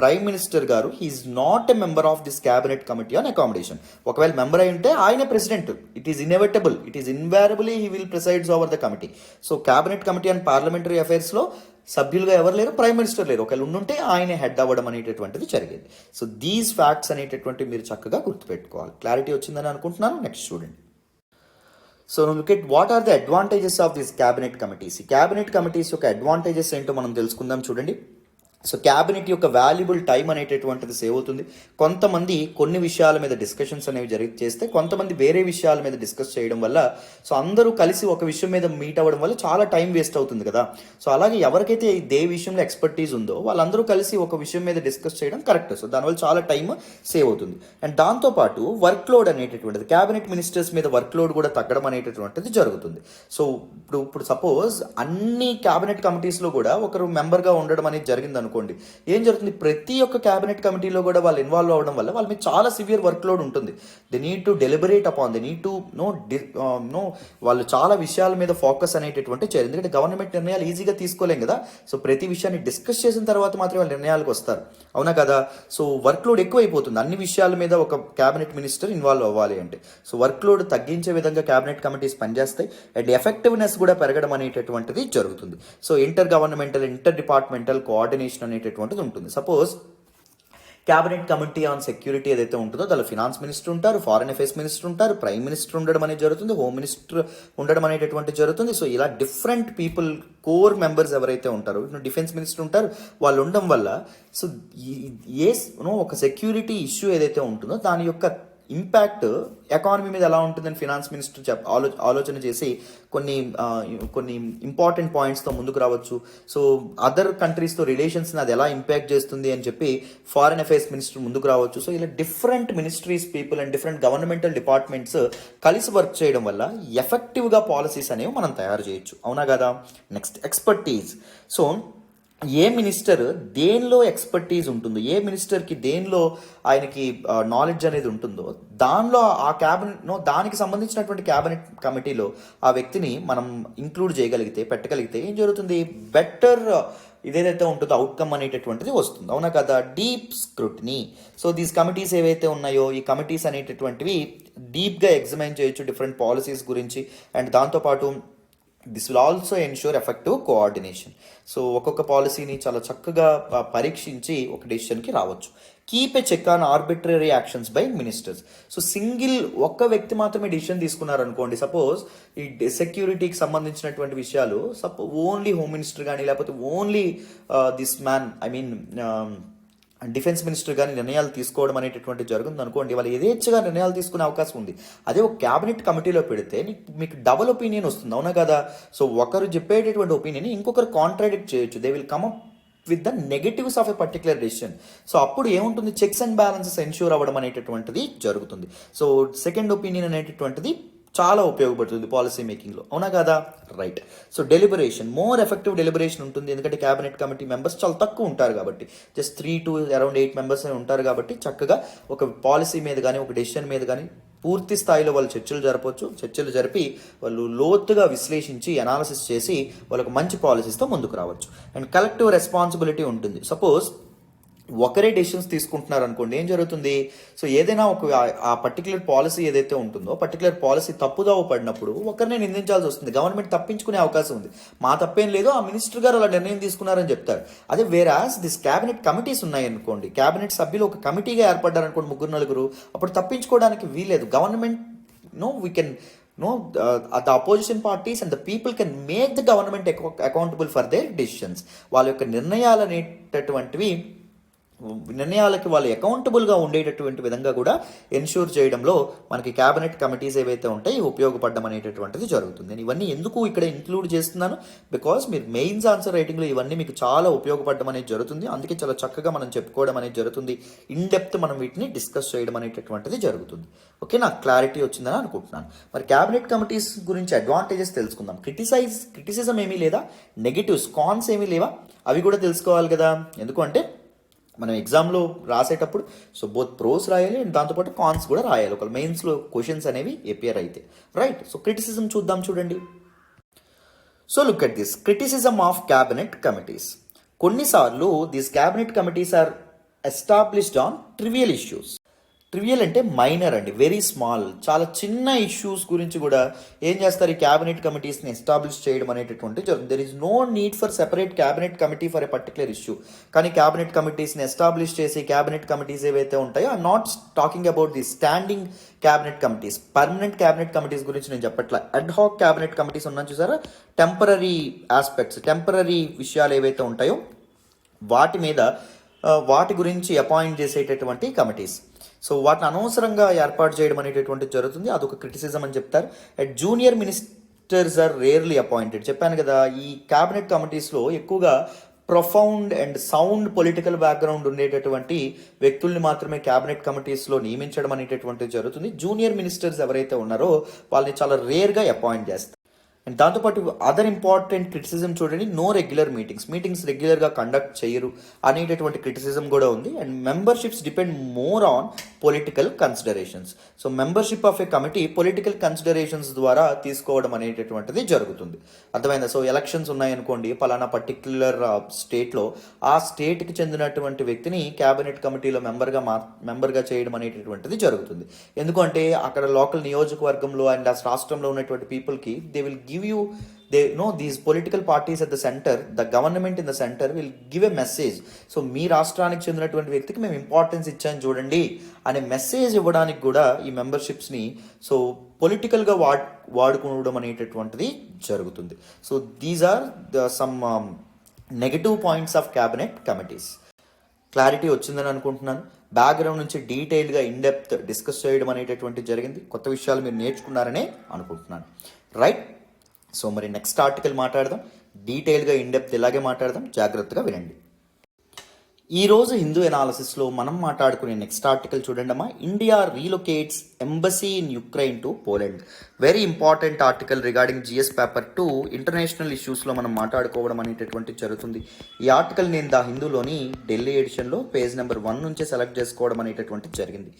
ప్రైమ్ మినిస్టర్ గారు he is not a member of this cabinet committee on accommodation. ఒకవేళ మెంబర్ అయి ఉంటే ఆయన president, it is inevitable, it is invariably he will presides over the committee. So cabinet committee on parliamentary అఫైర్స్లో సభ్యులుగా ఎవరు లేరు, prime minister లేరు. ఒకవేళ ఉండుంటే ఆయన హెడ్ అవ్వడం అనేటటువంటిది జరిగేది. సో దీస్ ఫ్యాక్ట్స్ అనేటటువంటివి మీరు చక్కగా గుర్తుపెట్టుకోవాలి. క్లారిటీ వచ్చిందని అనుకుంటున్నాను. నెక్స్ట్ చూడండి. So look at what are the advantages of this cabinet committees. ఈ క్యాబినెట్ కమిటీస్ యొక్క అడ్వాంటేజెస్ ఏంటో మనం తెలుసుకుందాం. చూడండి, సో క్యాబినెట్ యొక్క వాల్యుబుల్ టైం అనేటటువంటిది సేవ్ అవుతుంది. కొంతమంది కొన్ని విషయాల మీద డిస్కషన్స్ అనేవి చేస్తే కొంతమంది వేరే విషయాల మీద డిస్కస్ చేయడం వల్ల, సో అందరూ కలిసి ఒక విషయం మీద మీట్ అవ్వడం వల్ల చాలా టైం వేస్ట్ అవుతుంది కదా. సో అలాగే ఎవరికైతే ఏ విషయంలో ఎక్స్పర్టీస్ ఉందో వాళ్ళందరూ కలిసి ఒక విషయం మీద డిస్కస్ చేయడం కరెక్ట్. సో దానివల్ల చాలా టైం సేవ్ అవుతుంది. అండ్ దాంతోపాటు వర్క్ లోడ్ అనేటటువంటిది, క్యాబినెట్ మినిస్టర్స్ మీద వర్క్ లోడ్ కూడా తగ్గడం అనేటటువంటిది జరుగుతుంది. సో ఇప్పుడు సపోజ్ అన్ని క్యాబినెట్ కమిటీస్లో కూడా ఒకరు మెంబర్గా ఉండడం అనేది జరిగింది అనుకోండి, ఏం జరుగుతుంది, ప్రతి ఒక్క క్యాబినెట్ కమిటీలో కూడా వాళ్ళు ఇన్వాల్వ్ అవ్వడం వల్ల వాళ్ళ మీద చాలా సివియర్ వర్క్ లోడ్ ఉంటుంది. They need to deliberate upon, they need to వాళ్ళు చాలా విషయాల మీద ఫోకస్ అనేటటువంటి చేయాలి. ఎందుకంటే గవర్నమెంట్ నిర్ణయాలు ఈజీగా తీసుకోలేం కదా. సో ప్రతి విషయాన్ని డిస్కస్ చేసిన తర్వాత మాత్రమే వాళ్ళు నిర్ణయాలకు వస్తారు, అవునా కదా. సో వర్క్ లోడ్ ఎక్కువైపోతుంది అన్ని విషయాల మీద ఒక క్యాబినెట్ మినిస్టర్ ఇన్వాల్వ్ అవ్వాలి అంటే. సో వర్క్ లోడ్ తగ్గించే విధంగా క్యాబినెట్ కమిటీస్ పనిచేస్తాయి. అండ్ ఎఫెక్టివ్నెస్ కూడా పెరగడం అనేటటువంటిది జరుగుతుంది. So inter governmental, inter departmental coordination అనేటటువంటిది ఉంటుంది. Suppose cabinet committee on security ఏదైతే ఉంటుందో దానిలో ఫినాన్స్ మినిస్టర్ ఉంటారు, ఫారెన్ అఫైర్స్ మినిస్టర్ ఉంటారు, ప్రైమ్ మినిస్టర్ ఉండడం అనేది జరుగుతుంది, హోమ్ మినిస్టర్ ఉండడం అనేటటువంటి జరుగుతుంది. సో ఇలా డిఫరెంట్ పీపుల్, కోర్ మెంబర్స్ ఎవరైతే ఉంటారో, డిఫెన్స్ మినిస్టర్ ఉంటారు, వాళ్ళు ఉండడం వల్ల సో ఒక సెక్యూరిటీ ఇష్యూ ఏదైతే ఉంటుందో దాని యొక్క ఇంపాక్ట్ ఎకానమీ మీద ఎలా ఉంటుందని ఫినాన్స్ మినిస్టర్ ఆలోచన చేసి కొన్ని ఇంపార్టెంట్ పాయింట్స్తో ముందుకు రావచ్చు. సో అదర్ కంట్రీస్తో రిలేషన్స్ని అది ఎలా ఇంపాక్ట్ చేస్తుంది అని చెప్పి ఫారెన్ అఫైర్స్ మినిస్టర్ ముందుకు రావచ్చు. సో ఇలా different ministries people and different governmental departments కలిసి వర్క్ చేయడం వల్ల ఎఫెక్టివ్గా పాలసీస్ అనేవి మనం తయారు చేయొచ్చు, అవునా కదా. Next expertise. సో ఏ మినిస్టర్ దేనిలో ఎక్స్పర్టీజ్ ఉంటుందో, ఏ మినిస్టర్కి దేనిలో ఆయనకి నాలెడ్జ్ అనేది ఉంటుందో దానిలో ఆ క్యాబినెట్ను దానికి సంబంధించినటువంటి క్యాబినెట్ కమిటీలో ఆ వ్యక్తిని మనం ఇంక్లూడ్ చేయగలిగితే, పెట్టగలిగితే ఏం జరుగుతుంది, బెటర్ ఇదేదైతే ఉంటుందో అవుట్కమ్ అనేటటువంటిది వస్తుంది. అవునా కదా? Deep scrutiny. So these committees ఏవైతే ఉన్నాయో ఈ కమిటీస్ అనేటటువంటివి డీప్గా ఎగ్జామైన్ చేయొచ్చు డిఫరెంట్ పాలసీస్ గురించి. అండ్ దాంతోపాటు this will also ensure effective coordination. So ఒక్కొక్క పాలసీని చాలా చక్కగా పరీక్షించి ఒక డెసిషన్కి రావచ్చు. Keep a check on arbitrary actions by ministers. So ఒక్క వ్యక్తి మాత్రమే డిసిషన్ తీసుకున్నారనుకోండి, సపోజ్ ఈ సెక్యూరిటీకి సంబంధించినటువంటి విషయాలు ఓన్లీ హోమ్ మినిస్టర్ కానీ లేకపోతే only this man defence minister కానీ నిర్ణయాలు తీసుకోవడం అనేటటువంటి జరుగుతుంది అనుకోండి, వాళ్ళు యథేచ్ఛగా నిర్ణయాలు తీసుకునే అవకాశం ఉంది. అదే ఒక క్యాబినెట్ కమిటీలో పెడితే మీకు డబుల్ ఒపీనియన్ వస్తుంది. అవునా కదా? సో ఒకరు చెప్పేటటువంటి ఒపీనియన్ ఇంకొకరు కాంట్రాడిక్ట్ చేయొచ్చు. They will come up with the negatives of a particular decision. So అప్పుడు ఏముంటుంది, చెక్స్ అండ్ బ్యాలెన్సెస్ ఎన్ష్యూర్ అవ్వడం అనేటటువంటిది జరుగుతుంది. సో సెకండ్ ఒపీనియన్ అనేటటువంటిది చాలా ఉపయోగపడుతుంది పాలసీ మేకింగ్లో. అవునా కదా? Right. So deliberation, more effective deliberation ఉంటుంది. ఎందుకంటే క్యాబినెట్ కమిటీ మెంబర్స్ చాలా తక్కువ ఉంటారు కాబట్టి, జస్ట్ 3 to around 8 మెంబర్స్ ఉంటారు కాబట్టి చక్కగా ఒక పాలసీ మీద కానీ ఒక డెసిషన్ మీద కానీ పూర్తి స్థాయిలో వాళ్ళు చర్చలు జరిపి వాళ్ళు లోతుగా విశ్లేషించి అనాలిసిస్ చేసి వాళ్ళకు మంచి పాలసీస్తో ముందుకు రావచ్చు. అండ్ కలెక్టివ్ రెస్పాన్సిబిలిటీ ఉంటుంది. సపోజ్ ఒకరే డెసిషన్స్ తీసుకుంటున్నారు అనుకోండి, ఏం జరుగుతుంది, సో ఏదైనా ఆ పర్టికులర్ పాలసీ ఏదైతే ఉంటుందో పర్టికులర్ పాలసీ తప్పుదోవ పడినప్పుడు ఒకరినే నిందించాల్సి వస్తుంది. గవర్నమెంట్ తప్పించుకునే అవకాశం ఉంది. మా తప్పేం లేదు, ఆ మినిస్టర్ గారు అలా నిర్ణయం తీసుకున్నారని చెప్తారు. అదే వేరాస్ దిస్ క్యాబినెట్ కమిటీస్ ఉన్నాయనుకోండి, క్యాబినెట్ సభ్యులు ఒక కమిటీగా ఏర్పడ్డారనుకోండి, 3-4, అప్పుడు తప్పించుకోవడానికి వీలేదు. Government we can the opposition parties and the people can make the government accountable for their decisions. వాళ్ళ యొక్క నిర్ణయాలకి వాళ్ళు అకౌంటబుల్గా ఉండేటటువంటి విధంగా కూడా ఎన్ష్యూర్ చేయడంలో మనకి క్యాబినెట్ కమిటీస్ ఏవైతే ఉంటాయి ఉపయోగపడడం అనేటటువంటిది జరుగుతుంది. నేను ఇవన్నీ ఎందుకు ఇక్కడ ఇంక్లూడ్ చేస్తున్నాను, బికాస్ మీరు మెయిన్స్ ఆన్సర్ రైటింగ్లో ఇవన్నీ మీకు చాలా ఉపయోగపడడం అనేది జరుగుతుంది. అందుకే చాలా చక్కగా మనం చెప్పుకోవడం అనేది జరుగుతుంది. ఇన్ డెప్త్ మనం వీటిని డిస్కస్ చేయడం అనేటటువంటిది జరుగుతుంది. ఓకే, నాకు క్లారిటీ వచ్చిందని అనుకుంటున్నాను. మరి క్యాబినెట్ కమిటీస్ గురించి అడ్వాంటేజెస్ తెలుసుకుందాం. క్రిటిసిజం ఏమీ లేదా, నెగిటివ్స్ కాన్స్ ఏమీ లేవా, అవి కూడా తెలుసుకోవాలి కదా. ఎందుకంటే మనం ఎగ్జామ్లో రాసేటప్పుడు సో బోత్ ప్రోస్ రాయాలి అండ్ దాంతోపాటు కాన్స్ కూడా రాయాలి ఒక మెయిన్స్లో క్వశ్చన్స్ అనేవి అపియర్ అయితే. రైట్. సో క్రిటిసిజం చూద్దాం, చూడండి. So look at this criticism of cabinet committees. కొన్నిసార్లు these cabinet committees are established on trivial issues. Trivial అంటే మైనర్ అండి, వెరీ స్మాల్, చాలా చిన్న ఇష్యూస్ గురించి కూడా ఏం చేస్తారు, ఈ క్యాబినెట్ కమిటీస్ని ఎస్టాబ్లిష్ చేయడం అనేటటువంటి జరుగుతుంది. There is no need for separate cabinet committee for a particular issue. కానీ క్యాబినెట్ కమిటీస్ని ఎస్టాబ్లిష్ చేసి క్యాబినెట్ కమిటీస్ ఏవైతే ఉంటాయో I'm not talking about the standing cabinet committees. Permanent cabinet committees గురించి నేను చెప్పట్లా. అడ్ హాక్ క్యాబినెట్ కమిటీస్ ఉన్నాను చూసారా, టెంపరీ ఆస్పెక్ట్స్, టెంపరీ విషయాలు ఏవైతే ఉంటాయో వాటి గురించి అపాయింట్ చేసేటటువంటి కమిటీస్. సో వాటిని అనవసరంగా ఏర్పాటు చేయడం అనేటటువంటిది జరుగుతుంది. అదొక క్రిటిసిజం అని చెప్తారు. And junior ministers are rarely appointed. చెప్పాను కదా, ఈ క్యాబినెట్ కమిటీస్లో ఎక్కువగా profound and sound political background ఉండేటటువంటి వ్యక్తుల్ని మాత్రమే క్యాబినెట్ కమిటీస్లో నియమించడం అనేటటువంటిది జరుగుతుంది. జూనియర్ మినిస్టర్స్ ఎవరైతే ఉన్నారో వాళ్ళని చాలా రేర్గా అపాయింట్ చేస్తారు. అండ్ దాంతోపాటు అదర్ ఇంపార్టెంట్ క్రిటిసిజం చూడండి, నో రెగ్యులర్ మీటింగ్స్ రెగ్యులర్గా కండక్ట్ చేయరు అనేటటువంటి క్రిటిసిజం కూడా ఉంది. And memberships depend more on political considerations. So membership of A committee political considerations ద్వారా తీసుకోవడం అనేటటువంటిది జరుగుతుంది. అర్థమైందా? సో ఎలక్షన్స్ ఉన్నాయనుకోండి, పలానా పర్టిక్యులర్ స్టేట్లో ఆ స్టేట్కి చెందినటువంటి వ్యక్తిని క్యాబినెట్ కమిటీలో మెంబర్గా చేయడం అనేటటువంటిది జరుగుతుంది. ఎందుకంటే అక్కడ లోకల్ నియోజకవర్గంలో అండ్ ఆ రాష్ట్రంలో ఉన్నటువంటి పీపుల్కి they will give you these political parties at the center, the government in the center will give a message. So మీ రాష్ట్రానికి చెందినటువంటి వ్యక్తికి మేము ఇంపార్టెన్స్ ఇచ్చాను చూడండి అనే మెసేజ్ ఇవ్వడానికి కూడా ఈ మెంబర్షిప్స్ని సో పొలిటికల్గా వాడుకోవడం అనేటటువంటిది జరుగుతుంది. So these are some negative points of cabinet committees. Clarity వచ్చిందని అనుకుంటున్నాను. బ్యాక్గ్రౌండ్ నుంచి డీటెయిల్గా ఇన్డెప్త్ డిస్కస్ చేయడం అనేటటువంటి జరిగింది. కొత్త విషయాలు మీరు నేర్చుకున్నారనే అనుకుంటున్నాను. రైట్. సో మరి నెక్స్ట్ ఆర్టికల్ మాట్లాడదాం, డీటెయిల్గా ఇన్డెప్త్ ఇలాగే మాట్లాడదాం, జాగ్రత్తగా వినండి. ఈ రోజు హిందూ ఎనాలిసిస్లో మనం మాట్లాడుకునే నెక్స్ట్ ఆర్టికల్ చూడండి అమ్మా. India relocates embassy in Ukraine to Poland. Very important article regarding GS paper 2 international ఇష్యూస్లో మనం మాట్లాడుకోవడం అనేటటువంటి జరుగుతుంది. ఈ ఆర్టికల్ నేను ద హిందూలోని ఢిల్లీ ఎడిషన్లో పేజ్ నెంబర్ 1 నుంచే సెలెక్ట్ చేసుకోవడం అనేటటువంటి జరిగింది.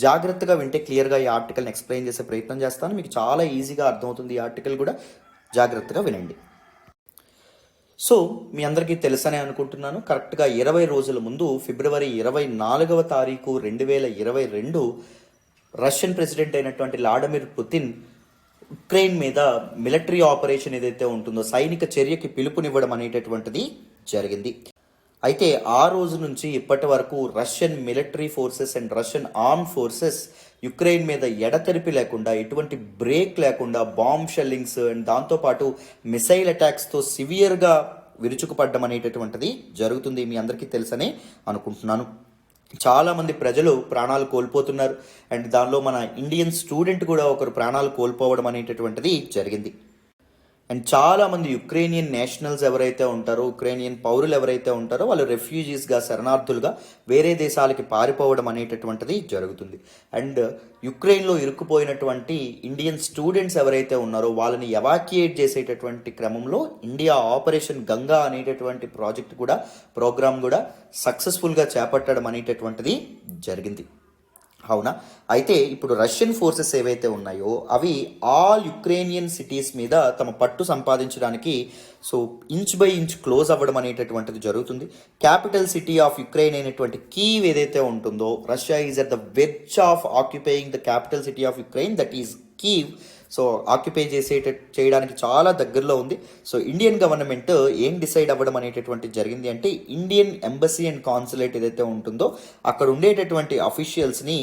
జాగ్రత్తగా వింటే క్లియర్గా ఈ ఆర్టికల్ని ఎక్స్ప్లెయిన్ చేసే ప్రయత్నం చేస్తాను. మీకు చాలా ఈజీగా అర్థమవుతుంది. ఈ ఆర్టికల్ కూడా జాగ్రత్తగా వినండి. సో మీ అందరికీ తెలుసనే అనుకుంటున్నాను. కరెక్ట్గా 20 రోజుల ముందు ఫిబ్రవరి 24వ తారీఖు 2022 రష్యన్ ప్రెసిడెంట్ అయినటువంటి వ్లాడిమిర్ పుతిన్ ఉక్రెయిన్ మీద మిలిటరీ ఆపరేషన్ ఏదైతే ఉంటుందో సైనిక చర్యకి పిలుపునివ్వడం అనేటటువంటిది జరిగింది. అయితే ఆ రోజు నుంచి ఇప్పటి వరకు Russian military forces and Russian arm forces Ukraine మీద ఎడతెరిపి లేకుండా, ఎటువంటి బ్రేక్ లేకుండా బాంబ్ షెల్లింగ్స్ అండ్ దాంతోపాటు మిసైల్ అటాక్స్తో సివియర్గా విరుచుకుపడ్డం అనేటటువంటిది జరుగుతుంది. మీ అందరికీ తెలుసనే అనుకుంటున్నాను. చాలామంది ప్రజలు ప్రాణాలు కోల్పోతున్నారు అండ్ దానిలో మన ఇండియన్ స్టూడెంట్ కూడా ఒకరు ప్రాణాలు కోల్పోవడం అనేటటువంటిది జరిగింది. అండ్ చాలామంది యుక్రెయినియన్ నేషనల్స్ ఎవరైతే ఉంటారో, ఉక్రెయినియన్ పౌరులు ఎవరైతే ఉంటారో వాళ్ళు రెఫ్యూజీస్గా, శరణార్థులుగా వేరే దేశాలకి పారిపోవడం అనేటటువంటిది జరుగుతుంది. అండ్ యుక్రెయిన్లో ఇరుక్కుపోయినటువంటి ఇండియన్ స్టూడెంట్స్ ఎవరైతే ఉన్నారో వాళ్ళని ఎవాక్యుయేట్ చేసేటటువంటి క్రమంలో ఇండియా ఆపరేషన్ గంగా అనేటటువంటి ప్రోగ్రామ్ కూడా సక్సెస్ఫుల్గా చేపట్టడం అనేటటువంటిది జరిగింది. అవునా? అయితే ఇప్పుడు రష్యన్ ఫోర్సెస్ ఏవైతే ఉన్నాయో అవి ఆల్ యుక్రెయినియన్ సిటీస్ మీద తమ పట్టు సంపాదించడానికి ఇంచ్ బై ఇంచ్ క్లోజ్ అవ్వడం అనేటటువంటిది జరుగుతుంది. క్యాపిటల్ సిటీ ఆఫ్ యుక్రెయిన్ అయినటువంటి కీవ్ ఏదైతే ఉంటుందో, Russia is at the wedge of occupying the capital city of Ukraine, that is Kiev. Occupy చేయడానికి చాలా దగ్గరలో ఉంది. ఇండియన్ గవర్నమెంట్ ఏం డిసైడ్ అవ్వడం అనేటటువంటి జరిగింది అంటే, ఇండియన్ ఎంబసీ అండ్ కాన్సులేట్ ఏదైతే ఉంటుందో అక్కడ ఉండేటటువంటి అఫీషియల్స్ని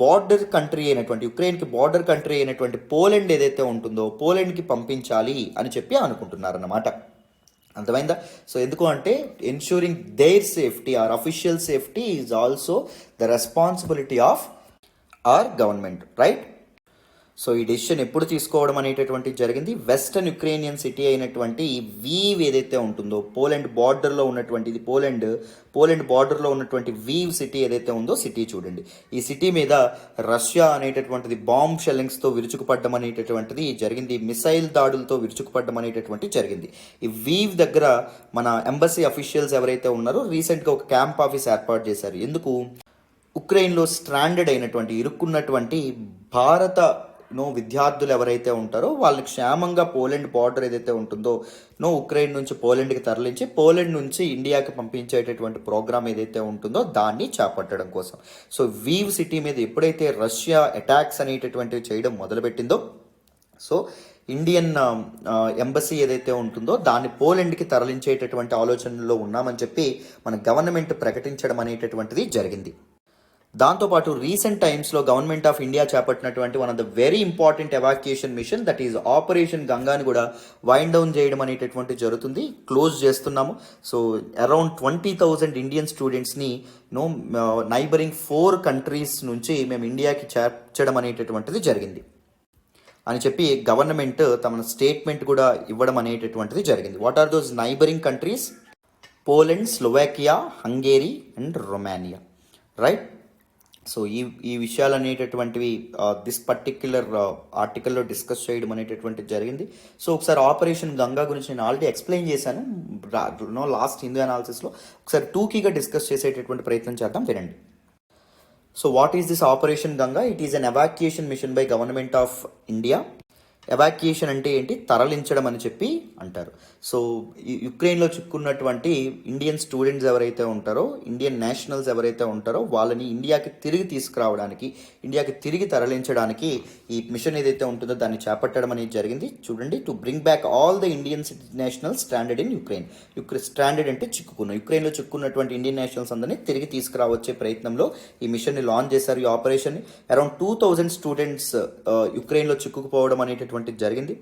బార్డర్ కంట్రీ అయినటువంటి యుక్రెయిన్కి బార్డర్ కంట్రీ అయినటువంటి పోలాండ్ ఏదైతే ఉంటుందో పోలాండ్కి పంపించాలి అని చెప్పి అనుకుంటున్నారన్నమాట. అర్థమైందా? ఎందుకు అంటే ensuring their safety, our official safety is also the responsibility of our government, right? ఈ డెసిషన్ ఎప్పుడు తీసుకోవడం అనేటటువంటి జరిగింది. వెస్టర్న్ యుక్రెయినియన్ సిటీ అయినటువంటి వీవ్ ఏదైతే ఉంటుందో, పోలాండ్ బార్డర్లో ఉన్నటువంటి, ఇది పోలాండ్ బార్డర్లో ఉన్నటువంటి వీవ్ సిటీ ఏదైతే ఉందో సిటీ చూడండి. ఈ సిటీ మీద రష్యా అనేటటువంటిది బాంబ్ షెల్లింగ్స్తో విరుచుకుపడ్డం అనేటటువంటిది జరిగింది. మిసైల్ దాడులతో విరుచుకుపడ్డం అనేటటువంటి జరిగింది. ఈ వీవ్ దగ్గర మన ఎంబసీ అఫీషియల్స్ ఎవరైతే ఉన్నారో రీసెంట్గా ఒక క్యాంప్ ఆఫీస్ ఏర్పాటు చేశారు. ఎందుకు? ఉక్రెయిన్లో స్ట్రాండెడ్ అయినటువంటి, ఇరుక్కున్నటువంటి భారత విద్యార్థులు ఎవరైతే ఉంటారో వాళ్ళకి క్షేమంగా పోలాండ్ బార్డర్ ఏదైతే ఉంటుందో ఉక్రెయిన్ నుంచి పోలాండ్కి తరలించి పోలాండ్ నుంచి ఇండియాకి పంపించేటటువంటి ప్రోగ్రామ్ ఏదైతే ఉంటుందో దాన్ని చేపట్టడం కోసం. వీవ్ సిటీ మీద ఎప్పుడైతే రష్యా అటాక్స్ అనేటటువంటివి చేయడం మొదలుపెట్టిందో ఇండియన్ ఎంబసీ ఏదైతే ఉంటుందో దాన్ని పోలాండ్కి తరలించేటటువంటి ఆలోచనలో ఉన్నామని చెప్పి మన గవర్నమెంట్ ప్రకటించడం అనేటటువంటిది జరిగింది. దాంతోపాటు రీసెంట్ టైమ్స్లో గవర్నమెంట్ ఆఫ్ ఇండియా చేపట్టినటువంటి one of the very important evacuation mission, that is operation గంగాని కూడా వైండ్ డౌన్ చేయడం అనేటటువంటి జరుగుతుంది. క్లోజ్ చేస్తున్నాము. అరౌండ్ 20,000 ఇండియన్ స్టూడెంట్స్ని నైబరింగ్ 4 కంట్రీస్ నుంచి మేము ఇండియాకి చేర్చడం అనేటటువంటిది జరిగింది అని చెప్పి గవర్నమెంట్ తమ స్టేట్మెంట్ కూడా ఇవ్వడం అనేటటువంటిది జరిగింది. What are those neighbouring countries? Poland, Slovakia, Hungary and Romania, right? ఈ విషయాలు అనేటటువంటివి దిస్ పర్టిక్యులర్ ఆర్టికల్లో డిస్కస్ చేయడం అనేటటువంటిది జరిగింది. ఒకసారి ఆపరేషన్ గంగా గురించి నేను ఆల్రెడీ ఎక్స్ప్లెయిన్ చేశాను లాస్ట్ హిందూ అనాలిసిస్లో. ఒకసారి టూకీగా డిస్కస్ చేసేటటువంటి ప్రయత్నం చేద్దాం, వినండి. What is this operation Ganga? It is an evacuation mission by government of India. Evacuation అంటే ఏంటి? తరలించడం అని చెప్పి అంటారు. యుక్రెయిన్లో చిక్కున్నటువంటి ఇండియన్ స్టూడెంట్స్ ఎవరైతే ఉంటారో, ఇండియన్ నేషనల్స్ ఎవరైతే ఉంటారో వాళ్ళని ఇండియాకి తిరిగి తీసుకురావడానికి, ఇండియాకి తిరిగి తరలించడానికి ఈ మిషన్ ఏదైతే ఉంటుందో దాన్ని చేపట్టడం అనేది జరిగింది. చూడండి, to bring back all the Indian nationals stranded in Ukraine. Stranded అంటే యుక్రెయిన్లో చిక్కున్నటువంటి ఇండియన్ నేషనల్స్ అందరినీ తిరిగి తీసుకురావచ్చే ప్రయత్నంలో ఈ మిషన్ని లాంచ్ చేశారు. ఈ ఆపరేషన్ని అరౌండ్ 2,000 స్టూడెంట్స్ యుక్రెయిన్లో చిక్కుకుపోవడం అనేటటువంటి జరిగింది.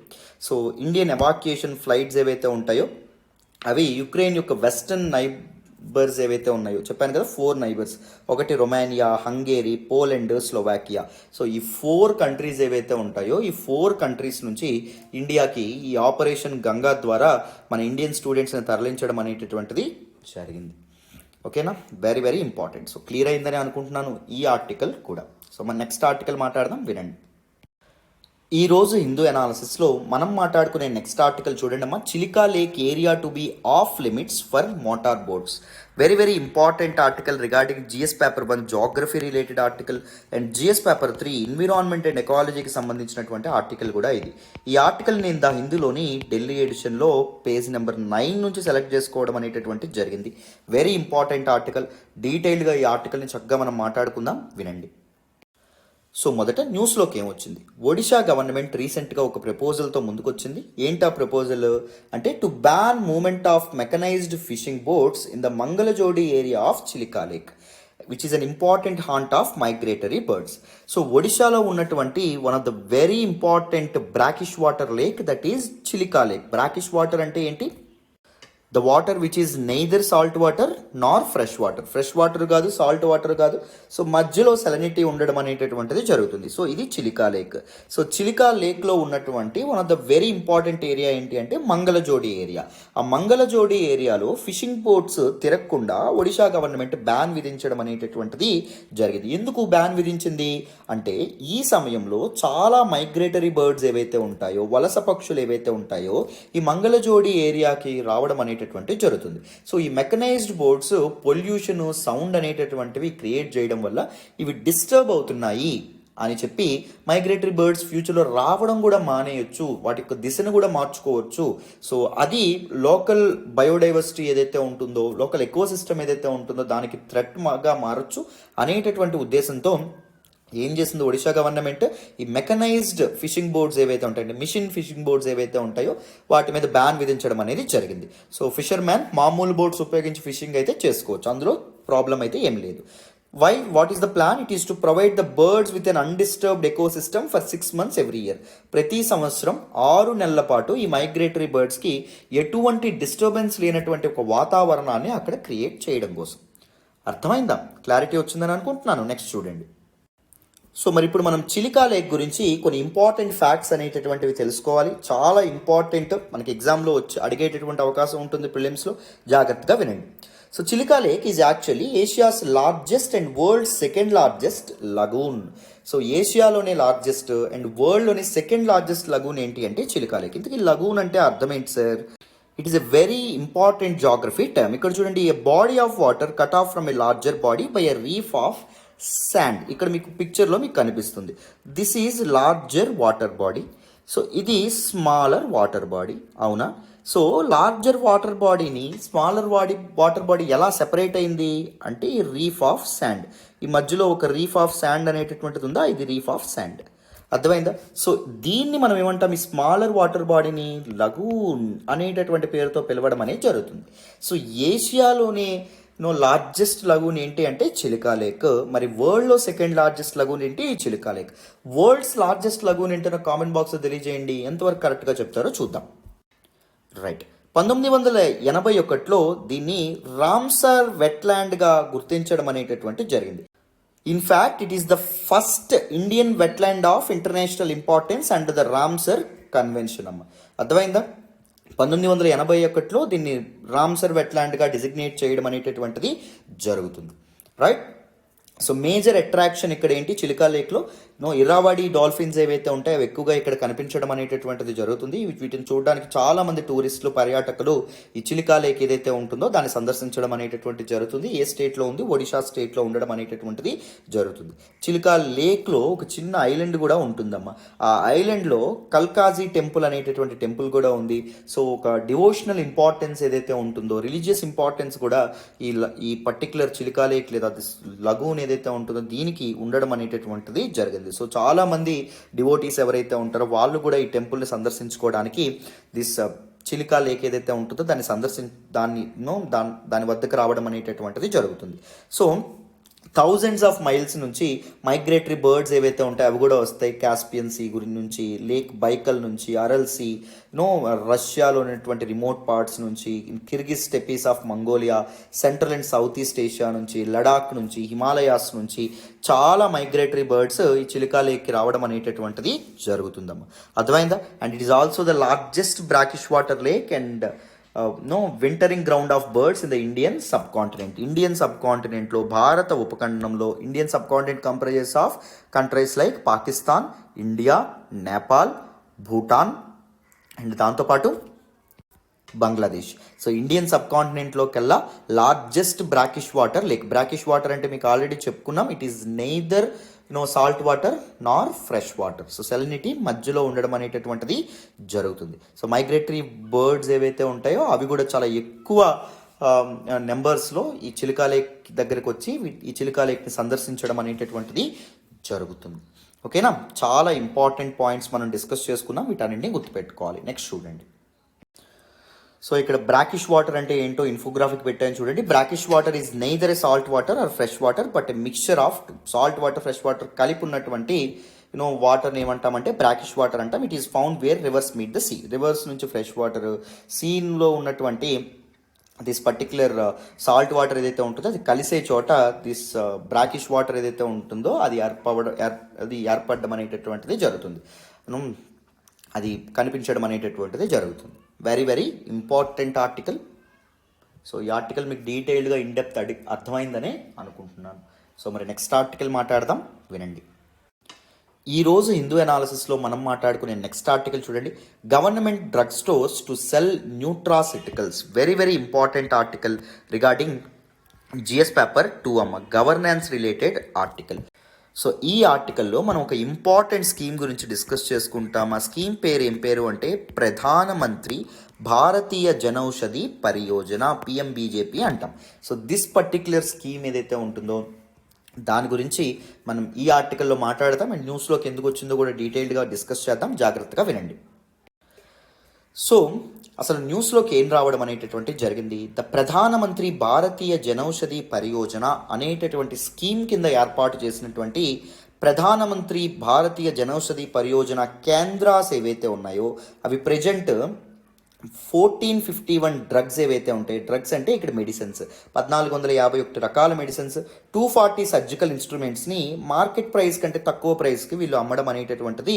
ఇండియన్ ఎవాక్యుయేషన్ ఫ్లైట్స్ ఏవైతే ఉంటాయో అవి యుక్రెయిన్ యొక్క వెస్టర్న్ నైబర్స్ ఏవైతే ఉన్నాయో చెప్పాను కదా, 4 నైబర్స్, ఒకటి రొమానియా, హంగేరీ, పోలాండ్, స్లోవాకియా. ఈ 4 కంట్రీస్ ఏవైతే ఉంటాయో ఈ 4 కంట్రీస్ నుంచి ఇండియాకి ఈ ఆపరేషన్ గంగా ద్వారా మన ఇండియన్ స్టూడెంట్స్ని తరలించడం అనేటటువంటిది జరిగింది. ఓకేనా, very very important. So clear అయిందని అనుకుంటున్నాను ఈ ఆర్టికల్ కూడా. సో మన నెక్స్ట్ ఆర్టికల్ మాట్లాడదాం, వినండి. ఈరోజు హిందూ అనాలిసిస్లో మనం మాట్లాడుకునే నెక్స్ట్ ఆర్టికల్ చూడండి అమ్మా. Chilika lake area to be off limits for motor boats. Very very important article regarding GS paper 1 geography related article and GS paper 3 environment and ఎకాలజీకి సంబంధించినటువంటి ఆర్టికల్ కూడా ఇది. ఈ ఆర్టికల్ నేను ద హిందూలోని ఢిల్లీ ఎడిషన్లో పేజ్ నెంబర్ 9 నుంచి సెలెక్ట్ చేసుకోవడం అనేటటువంటి జరిగింది. Very important article. డీటెయిల్గా ఈ ఆర్టికల్ని చక్కగా మనం మాట్లాడుకుందాం, వినండి. సో మొదట న్యూస్లోకి ఏమొచ్చింది, ఒడిషా గవర్నమెంట్ రీసెంట్గా ఒక ప్రపోజల్తో ముందుకొచ్చింది. ఏంటా ప్రపోజల్ అంటే to ban movement of mechanised fishing boats in the Mangalajodi area of Chilika lake which is an important haunt of migratory birds. So ఒడిశాలో ఉన్నటువంటి one of the very important brackish water lake that is Chilika lake. Brackish water అంటే ఏంటి? The water which is neither salt water nor fresh water. Fresh water కాదు, salt water కాదు. So మధ్యలో salinity ఉండడం అనేటటువంటిది జరుగుతుంది. సో ఇది చిలికా లేక్. సో చిలికా లేక్లో ఉన్నటువంటి one of the very important area ఏంటి అంటే మంగళజోడి ఏరియా. ఆ మంగళజోడి ఏరియాలో ఫిషింగ్ బోట్స్ తిరగకుండా ఒడిషా గవర్నమెంట్ బ్యాన్ విధించడం అనేటటువంటిది జరిగింది. ఎందుకు బ్యాన్ విధించింది అంటే ఈ సమయంలో చాలా మైగ్రేటరీ బర్డ్స్ ఏవైతే ఉంటాయో, వలస పక్షులు ఏవైతే ఉంటాయో ఈ మంగళజోడి ఏరియాకి రావడం అనేటటువంటి జరుగుతుంది. సో ఈ మెకనైజ్డ్ బోట్స్ పొల్యూషన్, సౌండ్ అనేటటువంటివి క్రియేట్ చేయడం వల్ల ఇవి డిస్టర్బ్ అవుతున్నాయి అని చెప్పి మైగ్రేటరీ బర్డ్స్ ఫ్యూచర్లో రావడం కూడా మానేయొచ్చు, వాటి యొక్క దిశను కూడా మార్చుకోవచ్చు. సో అది లోకల్ బయోడైవర్సిటీ ఏదైతే ఉంటుందో, లోకల్ ఎకోసిస్టమ్ ఏదైతే ఉంటుందో దానికి థ్రెట్గా మారచ్చు అనేటటువంటి ఉద్దేశంతో ఏం చేసింది ఒడిషా గవర్నమెంట్, ఈ మెకనైజ్డ్ ఫిషింగ్ బోట్స్ ఏవైతే ఉంటాయో, మిషన్ ఫిషింగ్ బోట్స్ ఏవైతే ఉంటాయో వాటి మీద బ్యాన్ విధించడం అనేది జరిగింది. సో ఫిషర్ మ్యాన్ మామూలు బోట్స్ ఉపయోగించి ఫిషింగ్ అయితే చేసుకోవచ్చు, అందులో ప్రాబ్లం అయితే ఏం లేదు. Why, what is the plan? It is to provide the birds with an undisturbed ecosystem for 6 months every year. ప్రతి సంవత్సరం 6 నెలల పాటు ఈ మైగ్రేటరీ బర్డ్స్కి ఎటువంటి డిస్టర్బెన్స్ లేనటువంటి ఒక వాతావరణాన్ని అక్కడ క్రియేట్ చేయడం కోసం. అర్థమైందా? క్లారిటీ వచ్చిందని అనుకుంటున్నాను. నెక్స్ట్ చూడండి. సో మరి ఇప్పుడు మనం చిలికా లేక్ గురించి కొన్ని ఇంపార్టెంట్ ఫ్యాక్ట్స్ అనేటటువంటివి తెలుసుకోవాలి. చాలా ఇంపార్టెంట్, మనకి ఎగ్జామ్లో వచ్చి అడిగేటటువంటి అవకాశం ఉంటుంది ప్రిలిమ్స్లో. జాగ్రత్తగా వినండి. So Chilika lake is actually Asia's largest and world second largest lagoon. So ఏషియాలోనే లార్జెస్ట్ అండ్ వరల్డ్లోనే సెకండ్ లార్జెస్ట్ లగూన్ ఏంటి అంటే చిలికా లేక్. ఇంతకీ లగూన్ అంటే అర్థం ఏంటి sir? It is a very important geography term. ఇక్కడ చూడండి, a body of water cut off from a larger body by a reef of sand. ఇక్కడ మీకు పిక్చర్లో మీకు కనిపిస్తుంది. This is larger water body. So ఇది స్మాలర్ వాటర్ బాడీ, అవునా? So larger water బాడీని స్మాలర్ వాటర్ బాడీ ఎలా సెపరేట్ అయింది అంటే ఈ రీఫ్ ఆఫ్ శాండ్. ఈ మధ్యలో ఒక రీఫ్ ఆఫ్ శాండ్ అనేటటువంటిది ఉందా, ఇది రీఫ్ ఆఫ్ శాండ్. అర్థమైందా? సో దీన్ని మనం ఏమంటాం, ఈ స్మాలర్ వాటర్ బాడీని లగూన్ అనేటటువంటి పేరుతో పిలవడం అనేది జరుగుతుంది. సో ఏషియాలోనే లార్జెస్ట్ లగూన్ ఏంటి అంటే చిలికా లేక్. మరి వరల్డ్లో సెకండ్ లార్జెస్ట్ లగూన్ ఏంటి? Chilika lake. World's largest lagoon ఏంటో కామెంట్ బాక్స్లో తెలియజేయండి. ఎంతవరకు కరెక్ట్గా చెప్తారో చూద్దాం. రైట్, 1981లో దీన్ని రామ్సర్ వెట్లాండ్గా గుర్తించడం అనేటటువంటి జరిగింది. In fact it is the first Indian wetland of international importance under the Ramsar convention అమ్మ. అర్థమైందా? 1981లో దీన్ని రామ్సర్ వెట్లాండ్గా డిజిగ్నేట్ చేయడం అనేటటువంటిది జరుగుతుంది. రైట్. సో మేజర్ అట్రాక్షన్ ఇక్కడ ఏంటి చిలికా లేక్లో? ఇరావాడి డాల్ఫిన్స్ ఏవైతే ఉంటాయో అవి ఎక్కువగా ఇక్కడ కనిపించడం అనేటటువంటిది జరుగుతుంది. వీటిని చూడడానికి చాలా మంది టూరిస్టులు, పర్యాటకులు ఈ చిలికా లేక్ ఏదైతే ఉంటుందో దాన్ని సందర్శించడం అనేటటువంటిది జరుగుతుంది. ఏ స్టేట్లో ఉంది? ఒడిషా స్టేట్లో ఉండడం అనేటటువంటిది జరుగుతుంది. చిలికా లేక్లో ఒక చిన్న ఐలాండ్ కూడా ఉంటుందమ్మా. ఆ ఐలాండ్లో కల్కాజీ టెంపుల్ అనేటటువంటి టెంపుల్ కూడా ఉంది. సో ఒక డివోషనల్ ఇంపార్టెన్స్ ఏదైతే ఉంటుందో, రిలీజియస్ ఇంపార్టెన్స్ కూడా ఈ పర్టికులర్ చిలికా లేక్ లేదా లగూన్ ఏదైతే ఉంటుందో దీనికి ఉండడం అనేటటువంటిది జరిగింది. సో చాలా మంది డివోటీస్ ఎవరైతే ఉంటారో వాళ్ళు కూడా ఈ టెంపుల్ని సందర్శించుకోవడానికి దిస్ చిలికా లేక్ ఏదైతే ఉంటుందో దాని వద్దకు రావడం అనేటటువంటిది జరుగుతుంది. సో థౌజండ్స్ ఆఫ్ మైల్స్ నుంచి మైగ్రేటరీ బర్డ్స్ ఏవైతే ఉంటాయో అవి కూడా వస్తాయి. కాస్పియన్ సీ నుంచి, లేక్ బైకల్ నుంచి, అరల్ సీ, రష్యాలో ఉన్నటువంటి రిమోట్ పార్ట్స్ నుంచి, Kyrgyz స్టెపీస్ of Mongolia, central and south east Asia నుంచి, లడాక్ నుంచి, హిమాలయాస్ నుంచి చాలా మైగ్రేటరీ బర్డ్స్ ఈ చిలికా లేక్కి రావడం అనేటటువంటిది జరుగుతుందమ్మా. అర్థమైందా? And it is also the largest brackish water lake and wintering ground of birds in the Indian సబ్ కాంటినెంట్లో భారత ఉపఖండంలో Indian subcontinent comprises of countries like Pakistan, India, Nepal, Bhutan and దాంతోపాటు బంగ్లాదేశ్. సో ఇండియన్ సబ్ కాంటినెంట్లోకెల్లా largest brackish water lake. Brackish water అంటే మీకు already చెప్పుకున్నాం, it is neither salt water nor fresh water. So salinity మధ్యలో ఉండడం అనేటటువంటిది జరుగుతుంది. సో మైగ్రేటరీ బర్డ్స్ ఏవైతే ఉంటాయో అవి కూడా చాలా ఎక్కువ నెంబర్స్లో ఈ చిలుకా లేక్ దగ్గరకు వచ్చి ఈ చిలుకా లేక్ని సందర్శించడం అనేటటువంటిది జరుగుతుంది. ఓకేనా, చాలా ఇంపార్టెంట్ పాయింట్స్ మనం డిస్కస్ చేసుకున్నాం, వీటన్నింటినీ గుర్తుపెట్టుకోవాలి. నెక్స్ట్ చూడండి. సో ఇక్కడ బ్రాకిష్ వాటర్ అంటే ఏంటో ఇన్ఫోగ్రాఫిక్ పెట్టాను చూడండి. Brackish water is neither a salt water or fresh water but a mixture of salt water, fresh water కలిపి ఉన్నటువంటి వాటర్ని ఏమంటామంటే బ్రాకిష్ వాటర్ అంటాం. It is found where rivers meet the sea. Rivers నుంచి ఫ్రెష్ వాటర్, సీన్లో ఉన్నటువంటి this particular salt water ఏదైతే ఉంటుందో అది కలిసే చోట దిస్ బ్రాకిష్ వాటర్ ఏదైతే ఉంటుందో అది ఏర్పడడం అనేటటువంటిది జరుగుతుంది, అది కనిపించడం అనేటటువంటిది జరుగుతుంది. Very very important article. So ఈ ఆర్టికల్ మీకు డీటెయిల్డ్గా ఇన్డెప్త్ అర్థమైందనే అనుకుంటున్నాను. సో మరి నెక్స్ట్ ఆర్టికల్ మాట్లాడదాం, వినండి. ఈరోజు హిందూ అనాలిసిస్లో మనం మాట్లాడుకునే నెక్స్ట్ ఆర్టికల్ చూడండి. Government drug stores to sell nutraceuticals. Very very important article regarding GS paper 2 అమ్మ, గవర్నెన్స్ రిలేటెడ్ ఆర్టికల్. సో ఈ ఆర్టికల్లో మనం ఒక ఇంపార్టెంట్ స్కీమ్ గురించి డిస్కస్ చేసుకుంటాం. ఆ స్కీమ్ పేరు ఏం పేరు అంటే ప్రధానమంత్రి భారతీయ జనౌషధి పరియోజన, పిఎంబీజేపీ అంటాం. సో దిస్ పర్టిక్యులర్ స్కీమ్ ఏదైతే ఉంటుందో దాని గురించి మనం ఈ ఆర్టికల్లో మాట్లాడతాం అండ్ న్యూస్లోకి ఎందుకు వచ్చిందో కూడా డీటెయిల్డ్గా డిస్కస్ చేద్దాం, జాగ్రత్తగా వినండి. సో అసలు న్యూస్లోకి ఏం రావడం అనేటటువంటి జరిగింది. ద ప్రధానమంత్రి భారతీయ జనౌషధి పరియోజన అనేటటువంటి స్కీమ్ కింద ఏర్పాటు చేసినటువంటి ప్రధానమంత్రి భారతీయ జనౌషధి పరియోజన కేంద్రాస్ ఏవైతే ఉన్నాయో అవి ప్రజెంట్ 1451 డ్రగ్స్ ఏవైతే ఉంటాయి. డ్రగ్స్ అంటే ఇక్కడ మెడిసిన్స్ 1451 రకాల మెడిసిన్స్, 240 సర్జికల్ ఇన్స్ట్రుమెంట్స్ని మార్కెట్ ప్రైస్ కంటే తక్కువ ప్రైస్కి వీళ్ళు అమ్మడం అనేటటువంటిది